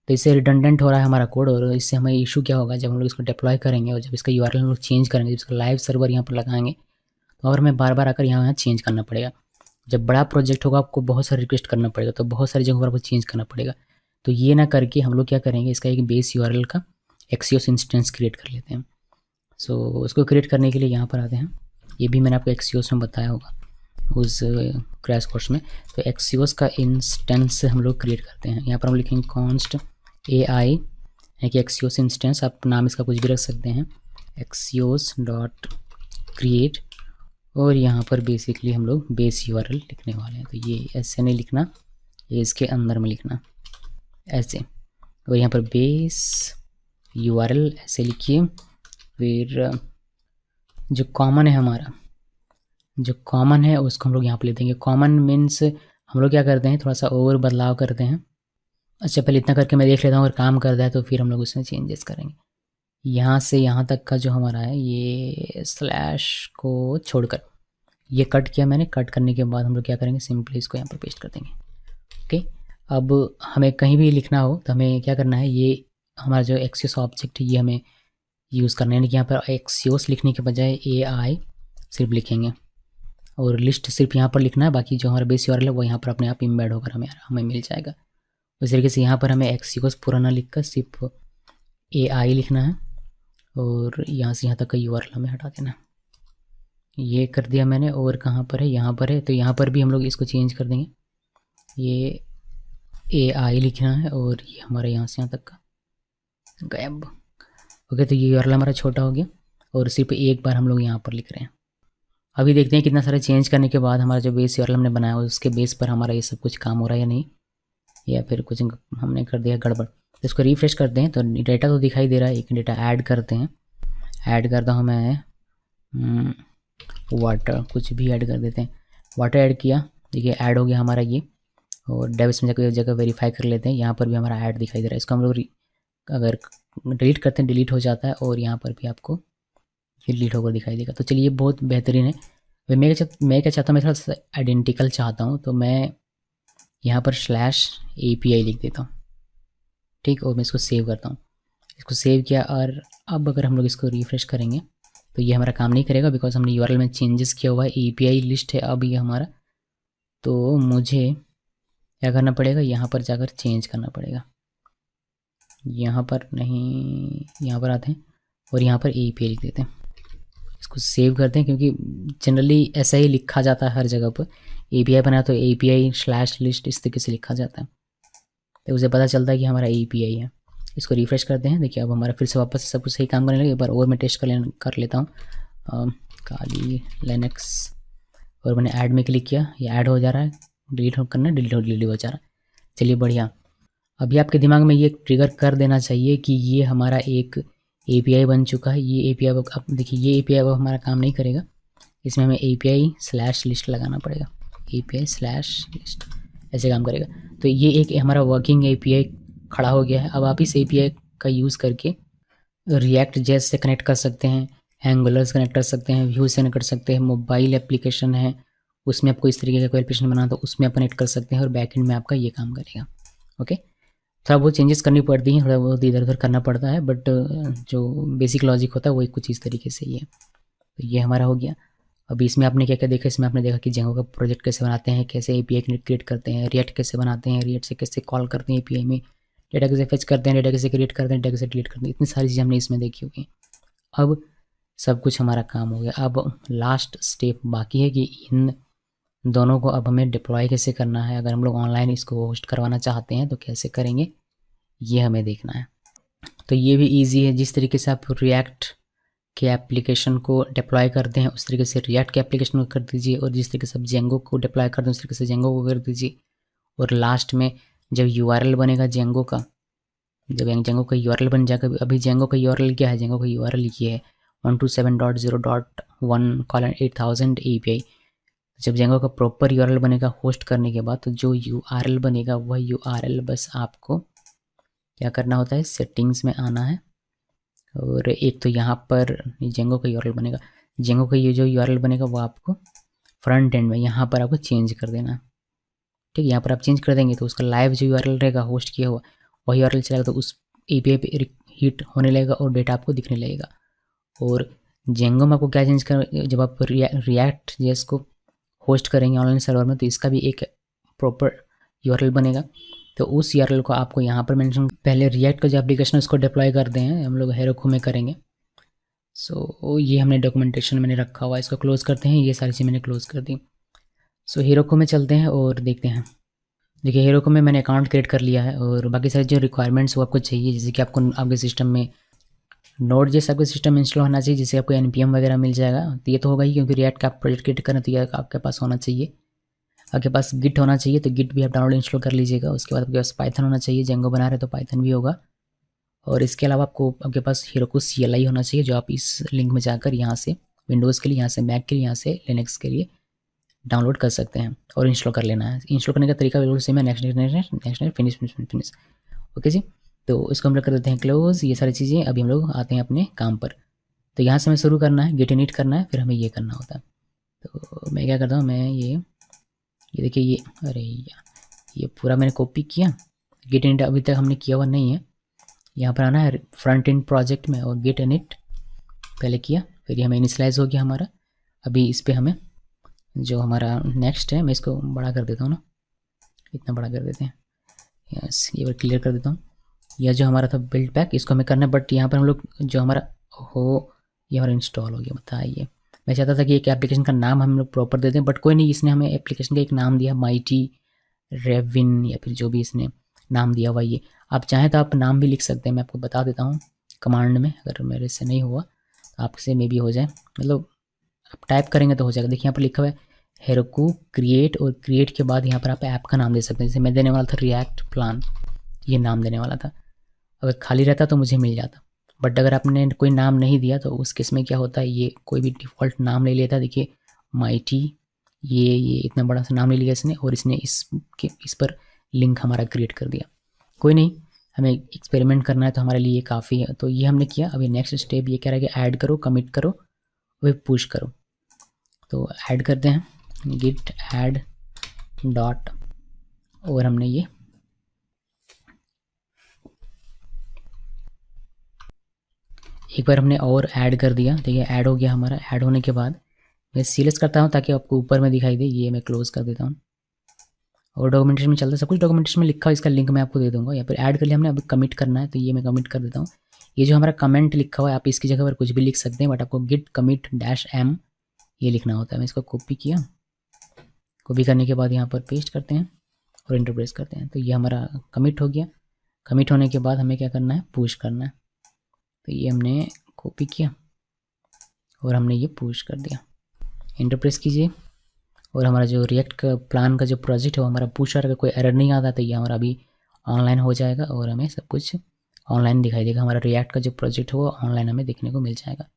तो इससे रिडंडेंट हो रहा है हमारा कोड, और इससे हमें इशू क्या होगा, जब हम लोग इसको डिप्लॉय करेंगे और जब इसका यूआरएल हम लोग चेंज करेंगे, जब इसका लाइव सर्वर यहाँ पर लगाएंगे, तो और हमें बार बार आकर यहाँ चेंज करना पड़ेगा। जब बड़ा प्रोजेक्ट होगा आपको बहुत सारा रिक्वेस्ट करना पड़ेगा, तो बहुत सारी जगहों पर आपको चेंज करना पड़ेगा। तो ये ना करके हम लोग क्या करेंगे, इसका एक बेस यूआरएल का एक्सियोस इंस्टेंस क्रिएट कर लेते हैं। सो उसको क्रिएट करने के लिए यहाँ पर आते हैं, ये भी मैंने आपको एक्सियोस में बताया होगा उस क्रैश कोर्स में। तो एक्सियोस का इंस्टेंस हम लोग क्रिएट करते हैं। यहाँ पर हम लिखेंगे कॉन्स्ट AI है कि एक्सियोस इंस्टेंस, आप नाम इसका कुछ भी रख सकते हैं, एक्सियोस डॉट क्रिएट, और यहाँ पर बेसिकली हम लोग बेस यूआरएल लिखने वाले हैं। तो ये ऐसे नहीं लिखना, ये इसके अंदर में लिखना ऐसे, और यहाँ पर बेस यूआरएल ऐसे लिखिए। फिर जो कॉमन है हमारा, जो कॉमन है उसको हम लोग यहाँ पर ले देंगे। कॉमन मीन्स हम लोग क्या करते हैं, थोड़ा सा और बदलाव करते हैं। अच्छा पहले इतना करके मैं देख लेता हूँ, अगर काम करता है तो फिर हम लोग उसमें चेंजेस करेंगे। यहाँ से यहाँ तक का जो हमारा है, ये स्लैश को छोड़कर ये कट किया मैंने। कट करने के बाद हम लोग क्या करेंगे, सिंपली इसको यहाँ पर पेस्ट कर देंगे। ओके, अब हमें कहीं भी लिखना हो तो हमें क्या करना है, ये हमारा जो एक्सियोस ऑब्जेक्ट है ये हमें यूज़ करना है, यानी कि यहाँ पर एक्सियोस लिखने के बजाय AI सिर्फ लिखेंगे, और लिस्ट सिर्फ यहाँ पर लिखना है। बाकी जो हमारा बेस यूआरएल है वो यहाँ पर अपने आप इम्बेड होकर हमें मिल जाएगा। उस तरीके से यहाँ पर हमें एक्सियोस पूरा ना लिख कर सिर्फ AI लिखना है, और यहाँ से यहाँ तक का यूआरएल हमें हटा देना है। ये कर दिया मैंने, और कहाँ पर है, यहाँ पर है। तो यहाँ पर भी हम लोग इसको चेंज कर देंगे, ये AI लिखना है, और ये हमारा यहाँ से यहाँ तक का गायब। ओके, तो ये यूआरएल हमारा छोटा हो गया, और सिर्फ एक बार हम लोग यहाँ पर लिख रहे हैं। अभी देखते हैं कितना सारा चेंज करने के बाद हमारा जो बेस यूआरएल हमने बनाया उसके बेस पर हमारा ये सब कुछ काम हो रहा है या नहीं, या फिर कुछ हमने कर दिया गड़बड़। तो इसको रिफ्रेश करते हैं, तो डेटा तो दिखाई दे रहा है। एक डेटा ऐड करते हैं, ऐड करता हूँ मैं वाटर, कुछ भी ऐड कर देते हैं। वाटर ऐड किया, देखिए ऐड हो गया हमारा ये, और डेविस में जाकर जगह वेरीफाई कर लेते हैं। यहाँ पर भी हमारा ऐड दिखाई दे रहा है। इसको हम लोग अगर डिलीट करते हैं डिलीट हो जाता है, और यहाँ पर भी आपको डिलीट होकर दिखाई देगा। तो चलिए बहुत बेहतरीन है। मैं क्या चाहता हूँ, मैं थोड़ा सा आइडेंटिकल चाहता हूँ, तो मैं यहाँ पर /API लिख देता हूँ, ठीक, और मैं इसको सेव करता हूँ। इसको सेव किया, और अब अगर हम लोग इसको रिफ्रेश करेंगे तो ये हमारा काम नहीं करेगा, बिकॉज हमने यूआरएल में चेंजेस किया हुआ है। API लिस्ट है अब ये हमारा, तो मुझे क्या करना पड़ेगा, यहाँ पर जाकर चेंज करना पड़ेगा। यहाँ पर नहीं, यहाँ पर आते हैं और यहाँ पर API लिख देते हैं। इसको सेव करते हैं, क्योंकि जनरली ऐसा ही लिखा जाता है हर जगह पर। API बना तो API/list इस तरीके से लिखा जाता है, तो उसे पता चलता है कि हमारा API है। इसको रिफ्रेश करते हैं, देखिए अब हमारा फिर से वापस सब कुछ सही काम करने लगे। एक बार और मैं टेस्ट कर लेता हूँ, काली लिनक्स, और मैंने ऐड में क्लिक किया, ये ऐड हो जा रहा है। डिलीट करना, डिलीट हो जा रहा है। चलिए बढ़िया। अभी आपके दिमाग में ये ट्रिगर कर देना चाहिए कि ये हमारा एक API बन चुका है। ये API अब देखिए, ये API अब हमारा काम नहीं करेगा, इसमें हमें API/list लगाना पड़ेगा। API/list ऐसे काम करेगा। तो ये एक हमारा वर्किंग API खड़ा हो गया है। अब आप इस API का यूज़ करके React.js से कनेक्ट कर सकते हैं, एंगुलर से कनेक्ट कर सकते हैं, व्यू से कनेक्ट कर सकते हैं। मोबाइल एप्लीकेशन है उसमें आपको इस तरीके का कोई एप्लीकेशन बनाना तो उसमें आप कनेक्ट कर सकते हैं, और बैकएंड में आपका ये काम करेगा। ओके, थोड़ा बहुत चेंजेस करनी पड़ती हैं, थोड़ा बहुत इधर उधर करना पड़ता है, बट जो बेसिक लॉजिक होता है वो कुछ इस तरीके से ही है। तो ये हमारा हो गया। अभी इसमें आपने क्या क्या देखा, इसमें आपने देखा कि जेंगो का प्रोजेक्ट कैसे बनाते हैं, कैसे API क्रिएट करते हैं, रिएक्ट कैसे बनाते हैं, रिएक्ट से कैसे कॉल करते हैं API में, डेटा कैसे फेच करते हैं, डेटा कैसे क्रिएट करते हैं, डेटा कैसे डिलीट करते हैं। इतनी सारी चीज़ें हमने इसमें देखी होगी। अब सब कुछ हमारा काम हो गया। अब लास्ट स्टेप बाकी है कि इन दोनों को अब हमें डिप्लॉय कैसे करना है। अगर हम लोग ऑनलाइन इसको होस्ट करवाना चाहते हैं तो कैसे करेंगे, ये हमें देखना है। तो ये भी ईजी है। जिस तरीके से आप रिएक्ट के एप्लीकेशन को डिप्लॉय करते हैं उस तरीके से रिएक्ट के एप्लीकेशन को कर दीजिए, और जिस तरीके से आप जेंगो को डिप्लॉय करते हैं उस तरीके से जेंगो को कर दीजिए। और लास्ट में जब URL बनेगा जेंगो का, जब जेंगो का URL बन जाएगा, अभी जेंगो का URL क्या है, जेंगो का URL ये है 127.0.1:8000 API। जब जेंगो का प्रॉपर URL बनेगा होस्ट करने के बाद, तो जो URL बनेगा वह URL बस आपको क्या करना होता है, सेटिंग्स में आना है और एक तो यहाँ पर जेंगो का यूआरएल बनेगा, जेंगो का ये जो यूआरएल बनेगा वो आपको फ्रंट एंड में यहाँ पर आपको चेंज कर देना है। ठीक है, यहाँ पर आप चेंज कर देंगे तो उसका लाइव जो यूआरएल रहेगा होस्ट किया हुआ वही यूआरएल चलेगा, तो उस एपीआई पे हिट होने लगेगा और डेटा आपको दिखने लगेगा। और जेंगो में आपको क्या चेंज कर, जब आप रिएक्ट जेएस को होस्ट करेंगे ऑनलाइन सर्वर में तो इसका भी एक प्रॉपर यूआरएल बनेगा, तो उस यूआरएल को आपको यहाँ पर मेंशन, पहले रिएक्ट का जो एप्लीकेशन उसको डिप्लॉय करते हैं हम लोग हेरोकू में करेंगे। सो ये हमने डॉक्यूमेंटेशन मैंने रखा हुआ है, इसको क्लोज करते हैं, ये सारी चीज़ मैंने क्लोज कर दी। सो हेरोकू में चलते हैं और देखते हैं। देखिए हेरोकू में मैंने अकाउंट क्रिएट कर लिया है और बाकी सारी जो रिक्वायरमेंट्स वो आपको चाहिए, जैसे कि आपको आपके सिस्टम में नोड जैसे आपके सिस्टम में इंस्टॉल होना चाहिए, जिससे आपको एनपीएम वगैरह मिल जाएगा। तो ये तो होगा ही क्योंकि रिएक्ट का आप प्रोजेक्ट क्रिएट करना तो ये आपके पास होना चाहिए। आपके पास गिट होना चाहिए, तो गिट भी आप डाउनलोड इंस्टॉल कर लीजिएगा। उसके बाद आपके पास पाइथन होना चाहिए, जेंगो बना रहे तो पाइथन भी होगा। और इसके अलावा आपके पास हेरोकू CLI होना चाहिए, जो आप इस लिंक में जाकर यहाँ से विंडोज़ के लिए, यहाँ से मैक के लिए, यहाँ से लिनक्स के लिए डाउनलोड कर सकते हैं और इंस्टॉल कर लेना है। इंस्टॉल करने का तरीका बिल्कुल सेम है, नेक्स्ट फिनिश। ओके जी, तो इसको हम लोग कर देते हैं क्लोज। ये सारी चीज़ें अभी हम लोग आते हैं अपने काम पर। तो यहाँ से हमें शुरू करना है, गेट इनिट करना है, फिर हमें ये करना होता है। तो मैं क्या करता हूँ, मैं ये देखिए ये, अरे ये पूरा मैंने कॉपी किया। गेट इनिट अभी तक हमने किया हुआ नहीं है, यहाँ पर आना है फ्रंट एंड प्रोजेक्ट में और गेट इनिट पहले किया, फिर ये हमें इनिशियलाइज हो गया हमारा। अभी इस पर हमें जो हमारा नेक्स्ट है, मैं इसको बड़ा कर देता हूँ ना, इतना बड़ा कर देते हैं, यस ये बार क्लियर कर देता हूँ। यह जो हमारा था बिल्ड पैक, इसको हमें करना है, बट यहाँ पर हम लोग जो हमारा ये हमारा इंस्टॉल हो गया। बताइए, मैं चाहता था कि एक एप्लीकेशन का नाम हम लोग प्रॉपर दे दें, बट कोई नहीं, इसने हमें एप्लीकेशन का एक नाम दिया, माइटी रेविन, या फिर जो भी इसने नाम दिया हुआ। ये आप चाहें तो आप नाम भी लिख सकते हैं, मैं आपको बता देता हूँ कमांड में, अगर मेरे से नहीं हुआ तो आपसे मे भी हो जाए, मतलब आप टाइप करेंगे तो हो जाएगा। देखिए यहाँ पर लिखा हुआ है हेरोकू क्रिएट, और क्रिएट के बाद यहाँ पर आप ऐप का नाम दे सकते हैं। जैसे मैं देने वाला था रिएक्ट प्लान, ये नाम देने वाला था। अगर खाली रहता तो मुझे मिल जाता, बट अगर आपने कोई नाम नहीं दिया तो उस केस में क्या होता है, ये कोई भी डिफ़ॉल्ट नाम ले लेता है। देखिए माइटी, ये इतना बड़ा सा नाम ले लिया इसने, और इसने इस पर लिंक हमारा क्रिएट कर दिया। कोई नहीं, हमें एक्सपेरिमेंट करना है तो हमारे लिए ये काफ़ी है। तो ये हमने किया। अभी नेक्स्ट स्टेप ये कह रहा है कि ऐड करो, कमिट करो, वही पुश करो। तो ऐड करते हैं, गिट ऐड डॉट, और हमने ये एक बार हमने और ऐड कर दिया। देखिए ऐड हो गया हमारा। ऐड होने के बाद मैं सीलेक्ट करता हूँ ताकि आपको ऊपर में दिखाई दे, ये मैं क्लोज कर देता हूँ। और डॉक्यूमेंटेशन में चलता है, सब कुछ डॉक्यूमेंटेशन में लिखा है, इसका लिंक मैं आपको दे दूँगा। यहाँ पर ऐड कर लिया हमने, अभी कमिट करना है तो ये मैं कमिट कर देता हूँ। ये जो हमारा कमेंट लिखा हुआ है, आप इसकी जगह पर कुछ भी लिख सकते हैं, बट आपको गिट कमिट -m ये लिखना होता है। मैं इसको कॉपी किया, कॉपी करने के बाद यहाँ पर पेस्ट करते हैं और एंटर प्रेस करते हैं, तो ये हमारा कमिट हो गया। कमिट होने के बाद हमें क्या करना है, पुश करना है। तो ये हमने कॉपी किया और हमने ये पुश कर दिया। एंटर प्रेस कीजिए और हमारा जो रिएक्ट का प्लान का जो प्रोजेक्ट है वो हमारा पुश होगा। कोई एरर नहीं आता तो ये हमारा अभी ऑनलाइन हो जाएगा और हमें सब कुछ ऑनलाइन दिखाई देगा। हमारा रिएक्ट का जो प्रोजेक्ट है वो ऑनलाइन हमें देखने को मिल जाएगा।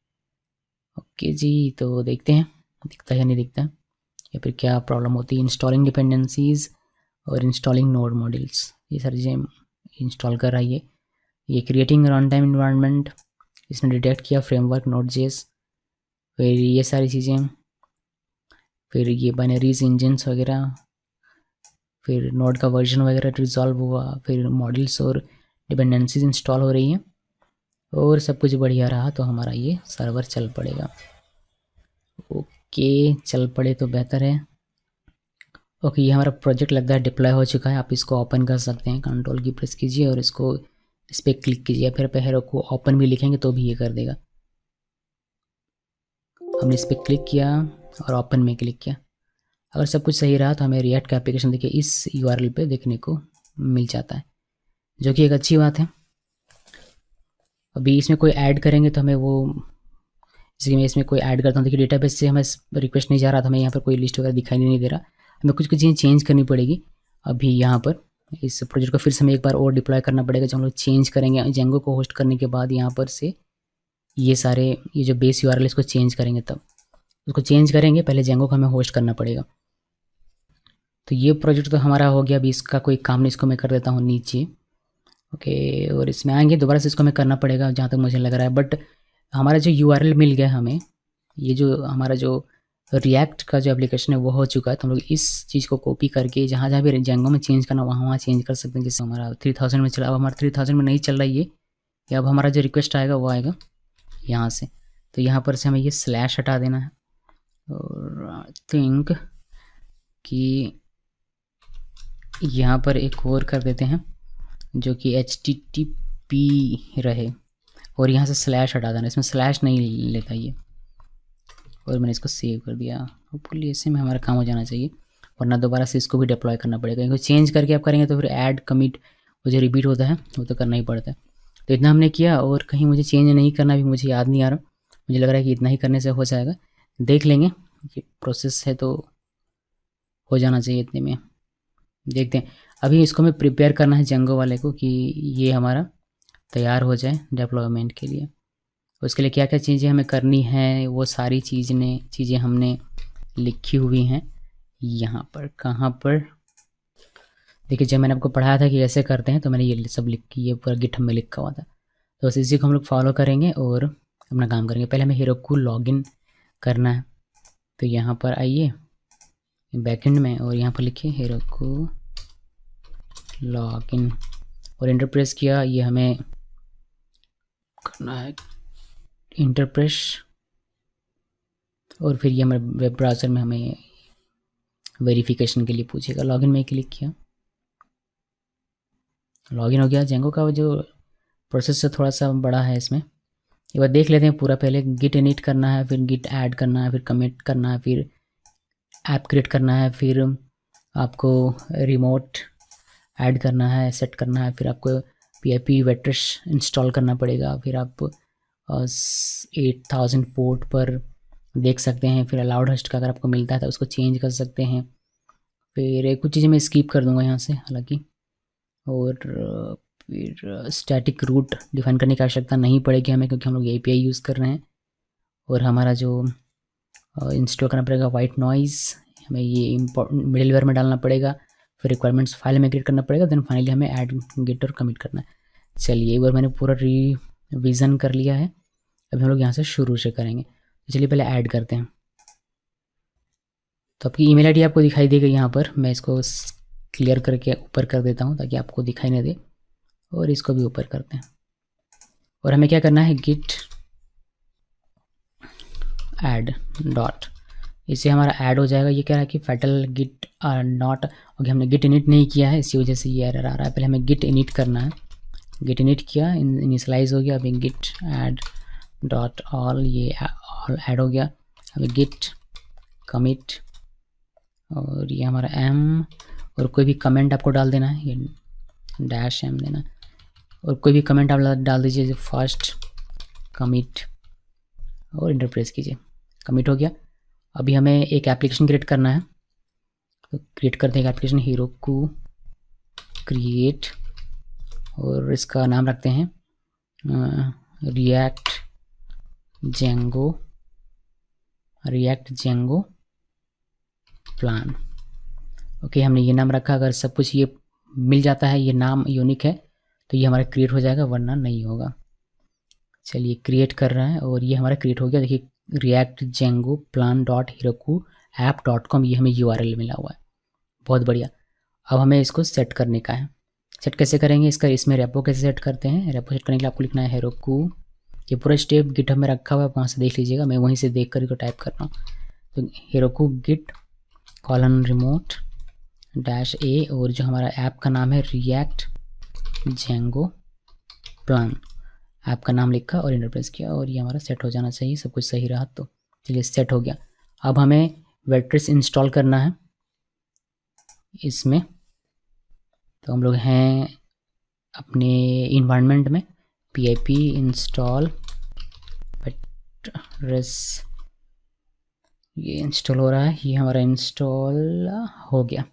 ओके जी, तो देखते हैं दिखता है या नहीं दिखता है, या फिर क्या प्रॉब्लम होती है। इंस्टॉलिंग डिपेंडेंसीज और इंस्टॉलिंग नोड मॉड्यूल्स, ये सारी चीज़ें इंस्टॉल कर रही है। ये क्रिएटिंग रन टाइम इन्वायरमेंट, इसने डिटेक्ट किया फ्रेमवर्क नोड.js, फिर ये सारी चीज़ें, फिर ये बाइनरीज इंजन्स वगैरह, फिर नोड का वर्जन वगैरह रिजॉल्व हुआ, फिर मॉड्यूल्स और डिपेंडेंसीज इंस्टॉल हो रही हैं और सब कुछ बढ़िया रहा तो हमारा ये सर्वर चल पड़ेगा। ओके, चल पड़े तो बेहतर है। ओके, ये हमारा प्रोजेक्ट लगता है डिप्लॉय हो चुका है। आप इसको ओपन कर सकते हैं, कंट्रोल की प्रेस कीजिए और इसको इस पर क्लिक कीजिए, फिर पहले को ओपन भी लिखेंगे तो भी ये कर देगा। हमने इस पर क्लिक किया और ओपन में क्लिक किया। अगर सब कुछ सही रहा तो हमें रिएक्ट का एप्लीकेशन देखिए इस यूआरएल पे देखने को मिल जाता है, जो कि एक अच्छी बात है। अभी इसमें कोई ऐड करेंगे तो हमें वो, जैसे कि मैं इसमें कोई ऐड करता हूँ, देखिए डेटाबेस से हमें रिक्वेस्ट नहीं जा रहा था, हमें यहाँ पर कोई लिस्ट वगैरह दिखाई नहीं दे रहा, हमें कुछ चीज़ें चेंज करनी पड़ेगी। अभी यहाँ पर इस प्रोजेक्ट को फिर से हमें एक बार और डिप्लॉय करना पड़ेगा। जब हम लोग चेंज करेंगे जेंगो को होस्ट करने के बाद यहाँ पर से ये सारे ये जो बेस यूआरएल इसको चेंज करेंगे, तब उसको चेंज करेंगे, पहले जेंगो को हमें होस्ट करना पड़ेगा। तो ये प्रोजेक्ट तो हमारा हो गया। अभी इसका कोई काम नहीं, इसको मैं कर देता हूँ नीचे, ओके, और इसमें आएंगे दोबारा से इसको हमें करना पड़ेगा जहाँ तक मुझे लग रहा है। बट हमारा जो यूआरएल मिल गया हमें, ये जो हमारा जो रिएक्ट का जो एप्लीकेशन है वो हो चुका है। तो हम लोग इस चीज़ को कॉपी करके जहाँ जहाँ भी जेंगो में चेंज करना वहाँ वहाँ चेंज कर सकते हैं। जैसे हमारा 3000 में चला, अब हमारा 3000 में नहीं चल रहा है ये अब हमारा जो रिक्वेस्ट आएगा वो आएगा यहाँ से। तो यहाँ पर से हमें ये स्लैश हटा देना है, और आई थिंक कि यहाँ पर एक और कर देते हैं जो कि HTTP रहे, और यहाँ से स्लैश हटा देना, इसमें स्लैश नहीं लेता ये। और मैंने इसको सेव कर दिया। होपफुली ऐसे में हमारा काम हो जाना चाहिए, वरना दोबारा से इसको भी डिप्लॉय करना पड़ेगा, क्योंकि चेंज करके आप करेंगे तो फिर ऐड कमिट वो जो रिपीट होता है वो तो करना ही पड़ता है। तो इतना हमने किया, और कहीं मुझे चेंज नहीं करना भी मुझे याद नहीं आ रहा। मुझे लग रहा है कि इतना ही करने से हो जाएगा, देख लेंगे कि प्रोसेस है तो हो जाना चाहिए इतने में। देखते हैं, अभी इसको हमें प्रिपेयर करना है जेंगो वाले को कि ये हमारा तैयार हो जाए डिप्लॉयमेंट के लिए। उसके लिए क्या क्या चीज़ें हमें करनी है वो सारी चीज़ें हमने लिखी हुई हैं यहाँ पर। कहाँ पर देखिए, जब मैंने आपको पढ़ाया था कि कैसे करते हैं तो मैंने ये सब ये पूरा गिटहब में लिखा हुआ था। तो बस इसी को हम लोग फॉलो करेंगे और अपना काम करेंगे। पहले हमें हेरोकू लॉगिन करना है, तो यहाँ पर आइए बैकएंड में और यहाँ पर लिखिए हेरोकू लॉगिन और एंटर प्रेस किया। ये हमें करना है एंटर प्रेस, और फिर ये हमारे वेब ब्राउज़र में हमें वेरिफिकेशन के लिए पूछेगा। लॉगिन में क्लिक किया, लॉगिन हो गया। जेंगो का जो प्रोसेस है थोड़ा सा बड़ा है, इसमें एक बार देख लेते हैं पूरा। पहले गिट इनिट करना है, फिर गिट ऐड करना है, फिर कमिट करना है, फिर ऐप क्रिएट करना है, फिर आपको रिमोट ऐड करना है, सेट करना है, फिर आपको PIP वेट्रेस इंस्टॉल करना पड़ेगा। फिर आप 8000 पोर्ट पर देख सकते हैं। फिर अलाउड होस्ट का अगर आपको मिलता है तो उसको चेंज कर सकते हैं। फिर कुछ चीज़ें मैं स्किप कर दूंगा यहाँ से हालांकि, और फिर स्टैटिक रूट डिफाइन करने की आवश्यकता नहीं पड़ेगी हमें, क्योंकि हम लोग API यूज़ कर रहे हैं। और हमारा जो इंस्टॉल करना पड़ेगा वाइट नॉइज़, हमें ये इम्पोर्टेंट मिडलवेयर में डालना पड़ेगा। फिर रिक्वायरमेंट्स फाइल में क्रिएट करना पड़ेगा, देन फाइनली हमें ऐड गिट और कमिट करना है। चलिए, एक बार मैंने पूरा रिवीजन कर लिया है, अभी हम लोग यहाँ से शुरू से करेंगे। तो चलिए पहले ऐड करते हैं। तो आपकी ईमेल आईडी आपको दिखाई देगी यहाँ पर, मैं इसको क्लियर करके ऊपर कर देता हूँ ताकि आपको दिखाई न दे, और इसको भी ऊपर करते हैं। और हमें क्या करना है, गिट ऐड डॉट, इससे हमारा ऐड हो जाएगा। ये कह रहा है कि फैटल गिट नॉट, क्योंकि हमने गिट इनिट नहीं किया है इसी वजह से ये एरर आ रहा है। पहले हमें गिट इनिट करना है, गिट इनिट किया, इनिशलाइज हो गया। अभी गिट ऐड डॉट ऑल, ये ऑल ऐड हो गया। अभी गिट कमिट, और ये हमारा M, और कोई भी कमेंट आपको डाल देना है, ये -M देना, और कोई भी कमेंट आप डाल दीजिए, फर्स्ट कमिट, और एंटर प्रेस कीजिए। कमिट हो गया। अभी हमें एक एप्लीकेशन क्रिएट करना है, तो क्रिएट करते हैं एक एप्लीकेशन, हेरोकू क्रिएट, और इसका नाम रखते हैं रिएक्ट जेंगो प्लान। ओके, हमने ये नाम रखा। अगर सब कुछ ये मिल जाता है, ये नाम यूनिक है, तो ये हमारा क्रिएट हो जाएगा, वरना नहीं होगा। चलिए क्रिएट कर रहा है, और ये हमारा क्रिएट हो गया। देखिए, react Django plan dot Heroku app .com, ये हमें URL मिला हुआ है। बहुत बढ़िया। अब हमें इसको सेट करने का है। सेट कैसे करेंगे इसका, इसमें रेपो कैसे सेट करते हैं। रेपो सेट करने के लिए आपको लिखना है हेरोकू, ये पूरा स्टेप गिटहब में रखा हुआ है, वहाँ से देख लीजिएगा, मैं वहीं से देख कर इसको टाइप कर रहा हूँ। तो Heroku git colon remote -A, और जो हमारा ऐप का नाम है रिएक्ट जेंगो प्लान, ऐप का नाम लिखा और एंटर प्रेस किया, और ये हमारा सेट हो जाना चाहिए। सब कुछ सही रहा तो चलिए सेट हो गया। अब हमें वेट्रेस इंस्टॉल करना है इसमें। तो हम लोग हैं अपने इन्वायरमेंट में, PIP इंस्टॉल वेट्रेस, ये इंस्टॉल हो रहा है, ये हमारा इंस्टॉल हो गया।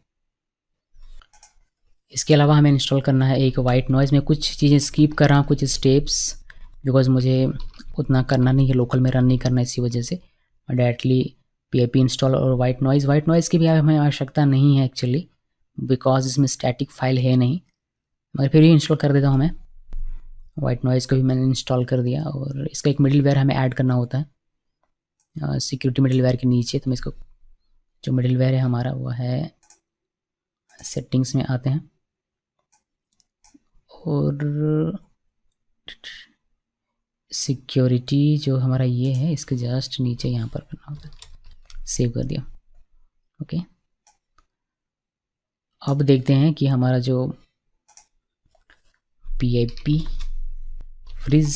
इसके अलावा हमें इंस्टॉल करना है एक वाइट नॉइज़। में कुछ चीज़ें स्किप कर रहा हूँ, कुछ स्टेप्स, बिकॉज मुझे उतना करना नहीं है, लोकल में रन नहीं करना, इसी वजह से डायरेक्टली PIP इंस्टॉल और वाइट नॉइज़ की भी हमें आवश्यकता नहीं है एक्चुअली, बिकॉज इसमें स्टैटिक फाइल है नहीं। मगर फिर भी इंस्टॉल कर देता हूँ मैं। वाइट नॉइज़ को भी मैंने इंस्टॉल कर दिया, और इसका एक मिडिलवेयर हमें ऐड करना होता है सिक्योरिटी मिडिलवेयर के नीचे। तो मैं इसको, जो मिडिलवेयर है हमारा वो है, सेटिंग्स में आते हैं और सिक्योरिटी जो हमारा ये है इसके जस्ट नीचे यहाँ पर करना होता है। सेव कर दिया, ओके। अब देखते हैं कि हमारा जो PIP फ्रीज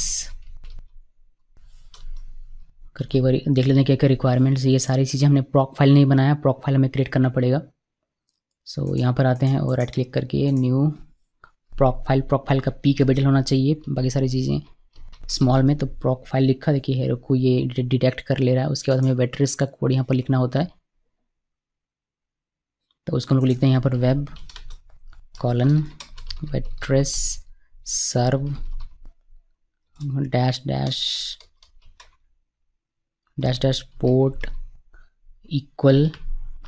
करके एक बार देख लेते हैं क्या क्या रिक्वायरमेंट्स। ये सारी चीज़ें हमने प्रॉक फाइल नहीं बनाया, प्रॉक फाइल हमें क्रिएट करना पड़ेगा। सो यहाँ पर आते हैं और राइट क्लिक करके न्यू प्रॉक फाइल का P कैपिटल होना चाहिए, बाकी सारी चीज़ें स्मॉल में। तो प्रॉक फाइल लिखा, देखिए हेरो को ये डिटेक्ट कर ले रहा है। उसके बाद हमें वेट्रेस का कोड यहाँ पर लिखना होता है, तो उसको हम लोग लिखते हैं यहाँ पर web colon waitress serve dash dash dash dash port equal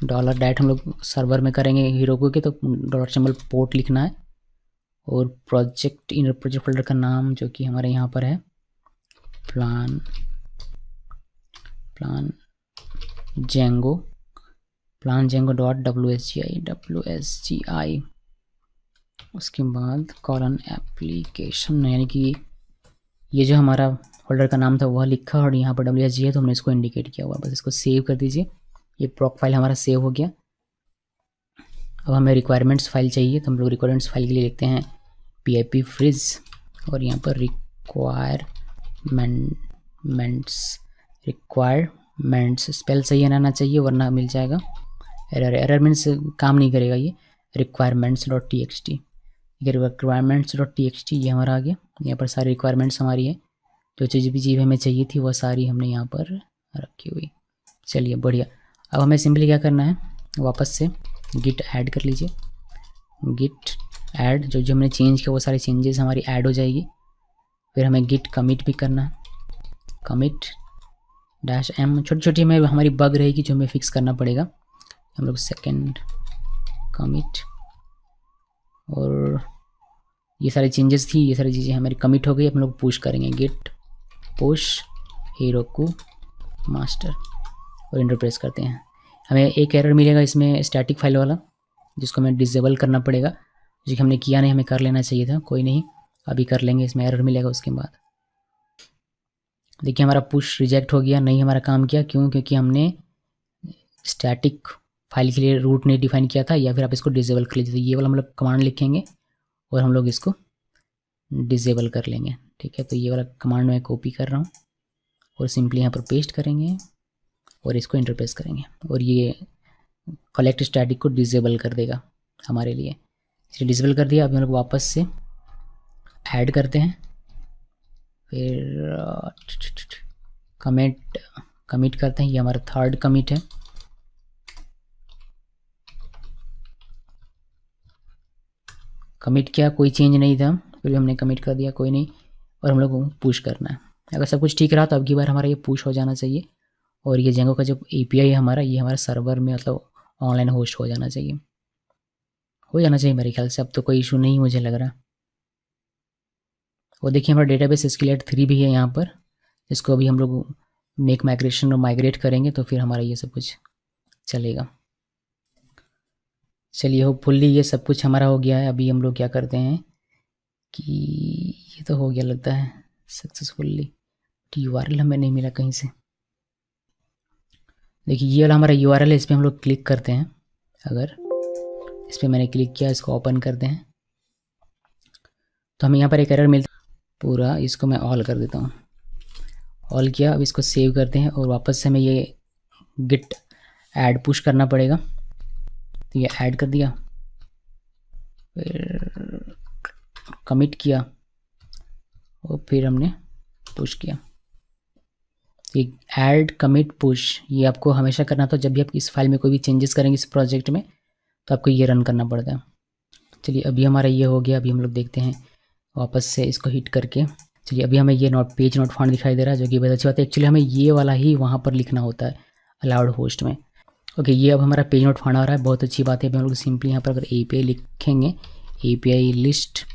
dollar that. हम लोग सर्वर में करेंगे हीरोको के, तो डॉलर सिंबल पोर्ट लिखना है। और प्रोजेक्ट इन प्रोजेक्ट फोल्डर का नाम जो कि हमारे यहाँ पर है प्लान जेंगो डॉट WSGI। उसके बाद कॉलन एप्लीकेशन, यानी कि ये जो हमारा फोल्डर का नाम था वह लिखा और यहाँ पर WSG है तो हमने इसको इंडिकेट किया हुआ। बस इसको सेव कर दीजिए। ये प्रॉक फाइल हमारा सेव हो गया। अब हमें रिक्वायरमेंट्स फाइल चाहिए, तो हम लोग रिक्वायरमेंट्स फाइल के लिए लिखते हैं PIP फ्रीज और यहाँ पर रिक्वायरमेंट्स स्पेल सही रहना चाहिए वरना मिल जाएगा एरर मीन्स काम नहीं करेगा ये। requirements.txt ये हमारा आ गया। यहाँ पर सारी रिक्वायरमेंट्स हमारी है, जो चीज़ हमें चाहिए थी वह सारी हमने यहाँ पर रखी हुई। चलिए बढ़िया। अब हमें सिंपली क्या करना है, वापस से गिट ऐड कर लीजिए। गिट ऐड, जो हमने चेंज किया वो सारी चेंजेस हमारी ऐड हो जाएगी। फिर हमें गिट कमिट भी करना है, कमिट -m। छोटी छोटी हमें हमारी बग रहेगी जो हमें फिक्स करना पड़ेगा। हम लोग सेकेंड कमिट, और ये सारी चेंजेस थी, ये सारी चीज़ें हमारी कमिट हो गई। हम लोग पुश करेंगे गिट पुश हीरोको मास्टर और इंटर प्रेस करते हैं। हमें एक एरर मिलेगा इसमें स्टैटिक फाइल वाला, जिसको हमें डिसेबल करना पड़ेगा, जो कि हमने किया नहीं, हमें कर लेना चाहिए था। कोई नहीं, अभी कर लेंगे। इसमें एरर मिलेगा। उसके बाद देखिए हमारा पुश रिजेक्ट हो गया, नहीं हमारा काम किया। क्यों? क्योंकि हमने स्टैटिक फाइल के लिए रूट नहीं डिफाइन किया था, या फिर आप इसको डिसेबल कर लीजिए। तो ये वाला हम लोग कमांड लिखेंगे और हम लोग इसको डिसेबल कर लेंगे। ठीक है, तो ये वाला कमांड मैं कॉपी कर रहा हूँ और सिंपली यहाँ पर पेस्ट करेंगे और इसको इंटरप्रेस करेंगे, और ये कलेक्ट स्टैटिक को डिसेबल कर देगा हमारे लिए। इसलिए डिसेबल कर दिया। अब हम लोग वापस से ऐड करते हैं, फिर कमिट करते हैं। ये हमारा थर्ड कमिट है। कमिट किया, कोई चेंज नहीं था, फिर भी हमने कमिट कर दिया, कोई नहीं। और हम लोग को पुश करना है। अगर सब कुछ ठीक रहा तो अब की बार हमारा ये पुश हो जाना चाहिए, और ये जेंगो का जो API है हमारा, ये हमारा सर्वर में मतलब ऑनलाइन होस्ट हो जाना चाहिए, मेरे ख्याल से। अब तो कोई इशू नहीं मुझे लग रहा। और देखिए हमारा डेटाबेस SQLite 3 भी है यहाँ पर, इसको अभी हम लोग मेक माइग्रेशन और माइग्रेट करेंगे तो फिर हमारा ये सब कुछ चलेगा। चलिए होपफुली ये सब कुछ हमारा हो गया है। अभी हम लोग क्या करते हैं कि ये तो हो गया लगता है सक्सेसफुली। URL हमें नहीं मिला कहीं से। देखिए ये वाला हमारा URL है, इस पर हम लोग क्लिक करते हैं। अगर इस पर मैंने क्लिक किया, इसको ओपन करते हैं तो हमें यहाँ पर एक एरर मिलता है पूरा। इसको मैं ऑल कर देता हूँ, ऑल किया। अब इसको सेव करते हैं और वापस से हमें ये गिट ऐड पुश करना पड़ेगा। तो ये ऐड कर दिया, फिर कमिट किया और फिर हमने पुश किया। ये ऐड कमिट पुश ये आपको हमेशा करना था। जब भी आप इस फाइल में कोई भी चेंजेस करेंगे इस प्रोजेक्ट में, तो आपको ये रन करना पड़ता है। चलिए अभी हमारा ये हो गया। अभी हम लोग देखते हैं वापस से इसको हिट करके। चलिए अभी हमें ये पेज नॉट फाउंड दिखाई दे रहा है, जो कि बहुत अच्छी बात है। एक्चुअली हमें ये वाला ही वहाँ पर लिखना होता है अलाउड होस्ट में। ओके, ये अब हमारा पेज नॉट फाउंड आ रहा है, बहुत अच्छी बात है। अभी हम लोग सिंपली यहाँ पर अगर API लिखेंगे, API लिस्ट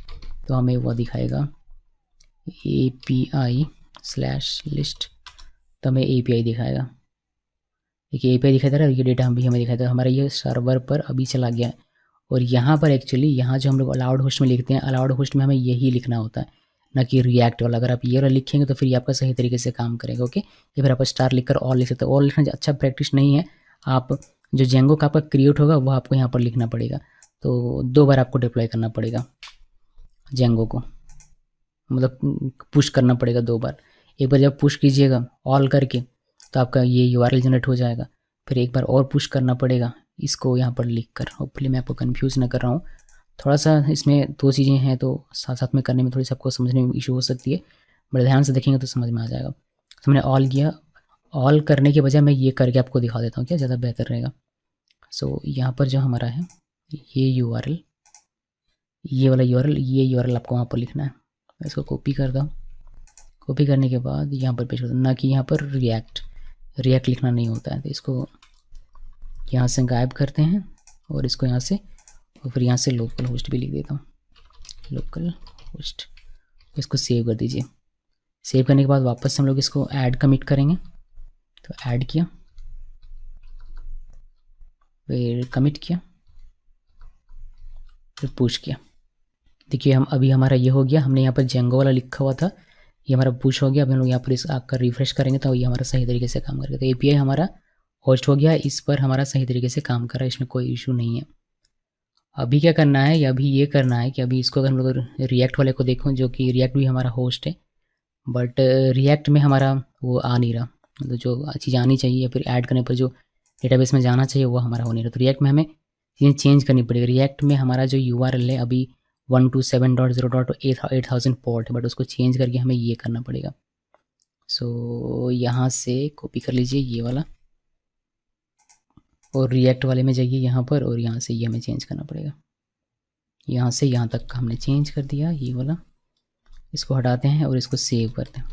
तो हमें वो दिखाएगा API/list, तो हमें API दिखाएगा। देखिए API दिखाई दे रहा है, ये डेटा भी हमें दिखाई दे रहा है, हमारा ये सर्वर पर अभी चला गया है। और यहाँ पर एक्चुअली यहाँ जो हम लोग अलाउड होस्ट में लिखते हैं, अलाउड होस्ट में हमें यही लिखना होता है, ना कि रिएक्ट वाला। अगर आप ये वाला लिखेंगे तो फिर ये आपका सही तरीके से काम करेगा। ओके, या फिर आप स्टार लिखकर ऑल लिख सकते हो। ऑल लिखना अच्छा प्रैक्टिस नहीं है, आप जो जेंगो का आपका क्रिएट होगा वो आपको यहाँ पर लिखना पड़ेगा। तो 2 बार आपको डिप्लॉय करना पड़ेगा जेंगो को, मतलब पुश करना पड़ेगा 2 बार। एक बार जब पुश कीजिएगा ऑल करके तो आपका ये URL जनरेट हो जाएगा, फिर एक बार और पुश करना पड़ेगा इसको यहाँ पर लिख कर। होपफुली मैं आपको कन्फ्यूज़ ना कर रहा हूँ, थोड़ा सा इसमें 2 चीज़ें हैं तो साथ साथ में करने में थोड़ी सी आपको समझने में इशू हो सकती है, बड़े ध्यान से देखेंगे तो समझ में आ जाएगा। तो मैंने ऑल किया, ऑल करने के बजाय मैं ये करके आपको दिखा देता हूँ, क्या ज़्यादा बेहतर रहेगा। सो यहाँ पर जो हमारा है ये URL, ये वाला URL, ये URL आपको वहाँ पर लिखना है। मैं इसको कॉपी करता हूँ, कॉपी करने के बाद यहाँ पर पेस्ट करता हूँ, ना कि यहाँ पर रिएक्ट लिखना नहीं होता है। तो इसको यहाँ से गायब करते हैं और इसको यहाँ से, और फिर यहाँ से लोकल होस्ट भी लिख देता हूँ, लोकल होस्ट। इसको सेव कर दीजिए। सेव करने के बाद वापस हम लोग इसको ऐड कमिट करेंगे, तो ऐड किया, फिर कमिट किया, फिर पुश किया। देखिए हम अभी हमारा ये हो गया, हमने यहाँ पर जेंगो वाला लिखा हुआ था, ये हमारा पुश हो गया। अब हम लोग यहाँ पर इस आकर रिफ्रेश करेंगे तो ये हमारा सही तरीके से काम करेगा। तो API हमारा होस्ट हो गया, इस पर हमारा सही तरीके से काम कर रहा है, इसमें कोई इशू नहीं है। अभी क्या करना है, या अभी ये करना है कि अभी इसको अगर हम लोग रिएक्ट वाले को देखो, जो कि रिएक्ट भी हमारा होस्ट है, बट रिएक्ट में हमारा वो आ नहीं रहा, मतलब जो चीज़ आनी चाहिए या फिर ऐड करने पर जो डेटाबेस में जाना चाहिए वो हमारा हो नहीं रहा। तो रिएक्ट में हमें चीज़ें चेंज करनी पड़ेगी। रिएक्ट में हमारा जो URL है अभी 127.0.8000 पोर्ट है, बट उसको चेंज करके हमें ये करना पड़ेगा। सो यहाँ से कॉपी कर लीजिए ये वाला, और रिएक्ट वाले में जाइए यहाँ पर, और यहाँ से ये हमें चेंज करना पड़ेगा। यहाँ से यहाँ तक का हमने चेंज कर दिया ये वाला, इसको हटाते हैं और इसको सेव करते हैं।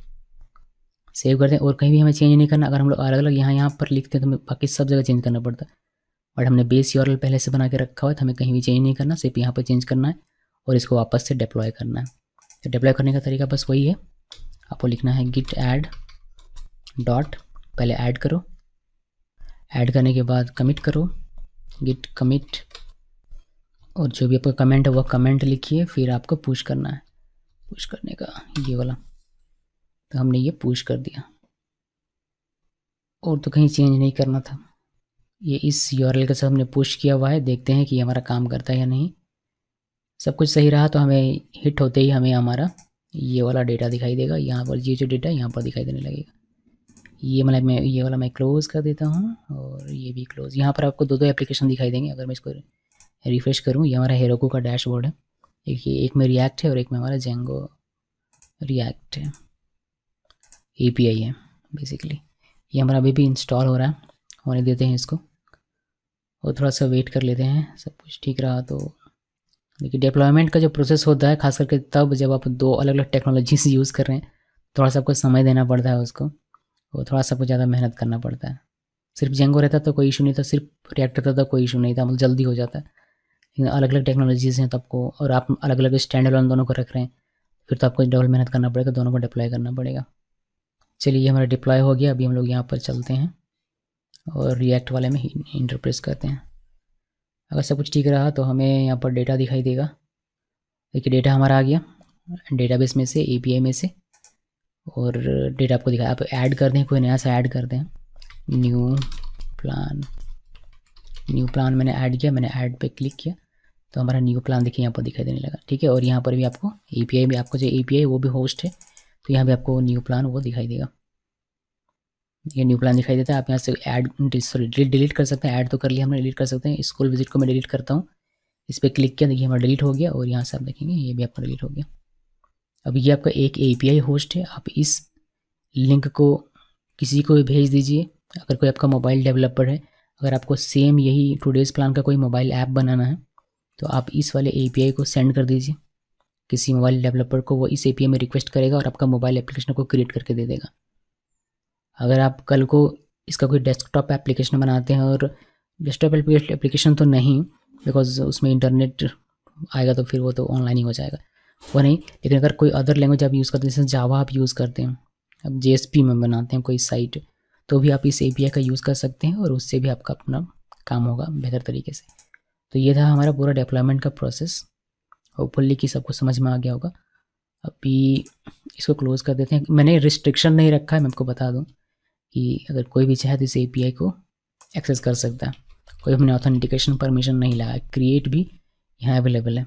सेव करते हैं और कहीं भी हमें चेंज नहीं करना। अगर हम लोग अलग अलग यहाँ पर लिखते हैं तो हमें बाकी सब जगह चेंज करना पड़ता है, बट हमने बेस URL पहले से बना के रखा हुआ है तो हमें कहीं भी चेंज नहीं करना, सिर्फ यहाँ पर चेंज करना है और इसको वापस से डिप्लॉय करना है। तो डिप्लॉय करने का तरीका बस वही है, आपको लिखना है git add डॉट, पहले ऐड करो, ऐड करने के बाद कमिट करो, git commit, और जो भी आपका कमेंट है वह कमेंट लिखिए, फिर आपको पुश करना है। पुश करने का ये वाला, तो हमने ये पुश कर दिया और तो कहीं चेंज नहीं करना था। ये इस URL के साथ हमने पुश किया हुआ है, देखते हैं कि हमारा काम करता है या नहीं। सब कुछ सही रहा तो हमें हिट होते ही हमें हमारा ये वाला डेटा दिखाई देगा। यहाँ पर ये जो डेटा यहाँ पर दिखाई देने लगेगा। ये वाला मैं क्लोज़ कर देता हूँ और ये भी क्लोज़। यहाँ पर आपको 2 एप्लीकेशन दिखाई देंगे। अगर मैं इसको रिफ्रेश करूँ, ये हमारा हेरोकू का डैशबोर्ड है, एक में रिएक्ट है और एक में हमारा जेंगो रिएक्ट है, API है बेसिकली। ये हमारा अभी भी इंस्टॉल हो रहा है, होने देते हैं इसको और थोड़ा सा वेट कर लेते हैं। सब कुछ ठीक रहा तो देखिए, डिप्लॉयमेंट का जो प्रोसेस होता है खास करके तब जब आप 2 अलग अलग टेक्नोलॉजीज यूज़ कर रहे हैं, थोड़ा सा आपको समय देना पड़ता है उसको, और थोड़ा सा आपको ज़्यादा मेहनत करना पड़ता है। सिर्फ जेंगो रहता तो कोई इशू नहीं था, सिर्फ रिएक्ट रहता तो कोई इशू नहीं था, मतलब जल्दी हो जाता है। लेकिन अलग अलग टेक्नोलॉजीज़ हैं तो आपको, और आप अलग अलग स्टैंड अलोन दोनों को रख रहे हैं, फिर तो आपको डबल मेहनत करना पड़ेगा, दोनों को डिप्लॉय करना पड़ेगा। चलिए ये हमारा डिप्लॉय हो गया। अभी हम लोग यहाँ पर चलते हैं और रिएक्ट वाले में इंटरप्रेस करते हैं। अगर सब कुछ ठीक रहा तो हमें यहाँ पर डेटा दिखाई देगा। देखिए डेटा हमारा आ गया डेटाबेस में से, API में से, और डेटा आपको दिखाया। आप ऐड कर दें, कोई नया सा ऐड कर दें, न्यू प्लान मैंने ऐड किया, मैंने ऐड पे क्लिक किया तो हमारा न्यू प्लान देखिए यहाँ पर दिखाई देने लगा। ठीक है, और यहाँ पर भी आपको API में, आपको जो API है वो भी होस्ट है तो यहाँ भी आपको न्यू प्लान वो दिखाई देगा। ये न्यू प्लान दिखाई देता है। आप यहाँ से ऐड डिलीट कर सकते हैं। ऐड तो कर लिया हमने, डिलीट कर सकते हैं। स्कूल विजिट को मैं डिलीट करता हूँ, इस पर क्लिक किया, देखिए हमारा डिलीट हो गया, और यहाँ से आप देखेंगे ये भी आपका डिलीट हो गया। अब ये आपका एक API होस्ट है, आप इस लिंक को किसी को भी भेज दीजिए। अगर कोई आपका मोबाइल डेवलपर है, अगर आपको सेम यही टुडेज़ प्लान का कोई मोबाइल ऐप बनाना है तो आप इस वाले API को सेंड कर दीजिए किसी मोबाइल डेवलपर को, वो इस API में रिक्वेस्ट करेगा और आपका मोबाइल एप्लीकेशन को क्रिएट करके दे देगा। अगर आप कल को इसका कोई डेस्कटॉप एप्लीकेशन बनाते हैं, और डेस्कटॉप एप्लीकेशन तो नहीं, बिकॉज उसमें इंटरनेट आएगा तो फिर वो तो ऑनलाइन ही हो जाएगा, वो नहीं, लेकिन अगर कोई अदर लैंग्वेज आप यूज़ करते हैं, जैसे जावा आप यूज़ करते हैं, अब JSP में बनाते हैं कोई साइट, तो भी आप इस API का यूज़ कर सकते हैं और उससे भी आपका अपना काम होगा बेहतर तरीके से। तो ये था हमारा पूरा डेप्लॉयमेंट का प्रोसेस। होपफुली कि सबको समझ में आ गया होगा। अभी इसको क्लोज़ कर देते हैं। मैंने रिस्ट्रिक्शन नहीं रखा है, मैं आपको बता दूँ कि अगर कोई भी चाहे तो इस API को एक्सेस कर सकता है। कोई हमने ऑथेंटिकेशन परमिशन नहीं लगाया, क्रिएट भी यहाँ अवेलेबल है।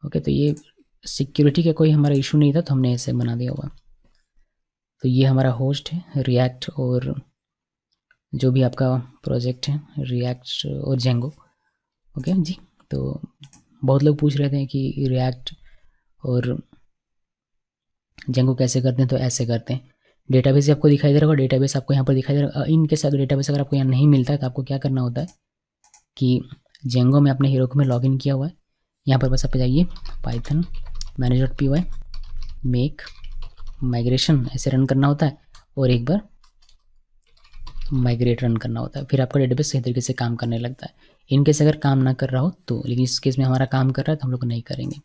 ओके, तो ये सिक्योरिटी का कोई हमारा इशू नहीं था, तो हमने ऐसे बना दिया हुआ। तो ये हमारा होस्ट है रिएक्ट, और जो भी आपका प्रोजेक्ट है रिएक्ट और जेंगो। ओके जी, तो बहुत लोग पूछ रहे थे कि रिएक्ट और जेंगो कैसे करते हैं, तो ऐसे करते हैं। डेटाबेस आपको दिखाई दे रहा होगा, डेटाबेस आपको यहाँ पर दिखाई दे रहा है। इनकेस अगर डेटाबेस अगर आपको यहाँ नहीं मिलता है तो आपको क्या करना होता है कि जेंगो में अपने हीरोको में लॉगिन किया हुआ है, यहाँ पर बस आप जाइए पाइथन manage.py मेक माइग्रेशन ऐसे रन करना होता है, और एक बार माइग्रेट रन करना होता है, फिर आपका डेटाबेस सही तरीके से काम करने लगता है। इनकेस अगर काम ना कर रहा हो तो, लेकिन इस केस में हमारा काम कर रहा है तो हम लोग नहीं करेंगे।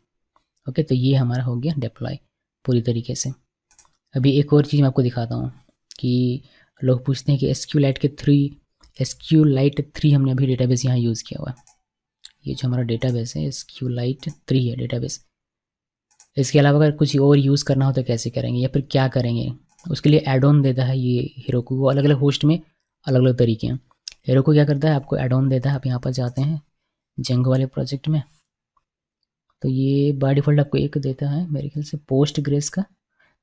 ओके, तो ये हमारा हो गया डिप्लॉय पूरी तरीके से। अभी एक और चीज़ मैं आपको दिखाता हूँ कि लोग पूछते हैं कि SQLite 3 हमने अभी डेटाबेस यहाँ यूज़ किया हुआ है। ये जो हमारा डेटाबेस है SQLite 3 है डेटाबेस। इसके अलावा अगर कुछ और यूज़ करना हो तो कैसे करेंगे या फिर क्या करेंगे, उसके लिए एड ऑन देता है ये हीरोको। वो अलग अलग होस्ट में अलग अलग तरीके हैं। हीरोको क्या करता है, आपको एड ऑन देता है। आप यहाँ पर जाते हैं जेंगो वाले प्रोजेक्ट में, तो ये बाय डिफ़ॉल्ट आपको एक देता है मेरे ख्याल से पोस्ट ग्रेस का।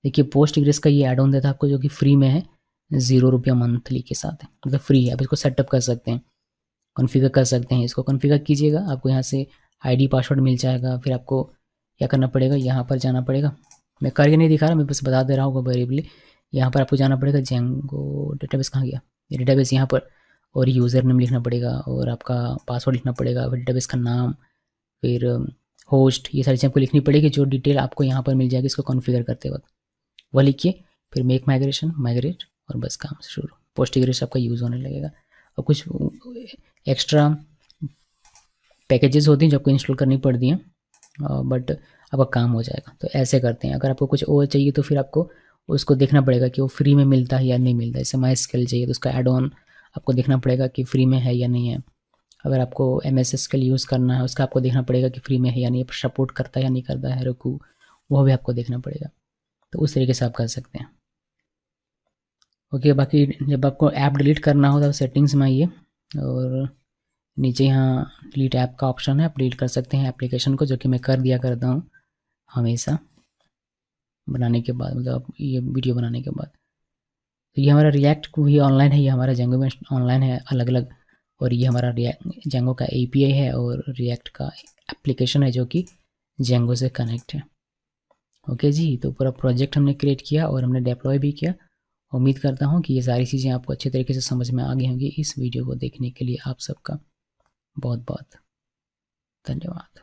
देखिए पोस्ट ग्रेस का ये एड ऑन देता है आपको, जो कि फ्री में है, 0 रुपया मंथली के साथ है, मतलब फ्री है। आप इसको सेटअप कर सकते हैं, कॉन्फ़िगर कर सकते हैं। इसको कॉन्फ़िगर कीजिएगा, आपको यहाँ से ID पासवर्ड मिल जाएगा। फिर आपको क्या करना पड़ेगा, यहाँ पर जाना पड़ेगा। मैं करके नहीं दिखा रहा, मैं बस बता दे रहा हूँ वेरिएबली। यहाँ पर आपको जाना पड़ेगा, जेंगो डेटाबेस कहाँ गया, ये डेटाबेस यहाँ पर, और यूज़र नेम लिखना पड़ेगा और आपका पासवर्ड लिखना पड़ेगा, फिर डेटाबेस का नाम, फिर होस्ट, ये सारी चीज़ आपको लिखनी पड़ेगी। जो डिटेल आपको यहाँ पर मिल जाएगी इसको कॉन्फ़िगर करते वक्त, वह लिखिए। फिर मेक माइग्रेशन, माइग्रेट, और बस काम शुरू। पोस्टग्रेस आपका यूज़ होने लगेगा। और कुछ एक्स्ट्रा पैकेजेस होती हैं जो आपको इंस्टॉल करनी पड़ती हैं, बट आपका काम हो जाएगा। तो ऐसे करते हैं। अगर आपको कुछ और चाहिए तो फिर आपको उसको देखना पड़ेगा कि वो फ्री में मिलता है या नहीं मिलता है। जैसे MySQL चाहिए तो उसका एड ऑन आपको देखना पड़ेगा कि फ्री में है या नहीं है। अगर आपको MS SQL यूज़ करना है, उसका आपको देखना पड़ेगा कि फ्री में है या नहीं, सपोर्ट करता है या नहीं करता है हेरोकू, वो भी आपको देखना पड़ेगा। तो उस तरीके से आप कर सकते हैं। ओके, बाकी जब आपको ऐप डिलीट करना हो तो सेटिंग्स में आइए, और नीचे यहाँ डिलीट ऐप का ऑप्शन है, आप डिलीट कर सकते हैं एप्लीकेशन को, जो कि मैं कर दिया करता हूँ हमेशा बनाने के बाद, मतलब ये वीडियो बनाने के बाद। तो ये हमारा रिएक्ट को भी ऑनलाइन है, ये हमारा जेंगो में ऑनलाइन है अलग अलग, और ये हमारा जेंगो का API है और रिएक्ट का एप्लीकेशन है जो कि जेंगो से कनेक्ट है। ओके जी, तो पूरा प्रोजेक्ट हमने क्रिएट किया और हमने डिप्लॉय भी किया। उम्मीद करता हूँ कि ये सारी चीज़ें आपको अच्छे तरीके से समझ में आ गई होंगी। इस वीडियो को देखने के लिए आप सबका बहुत बहुत धन्यवाद।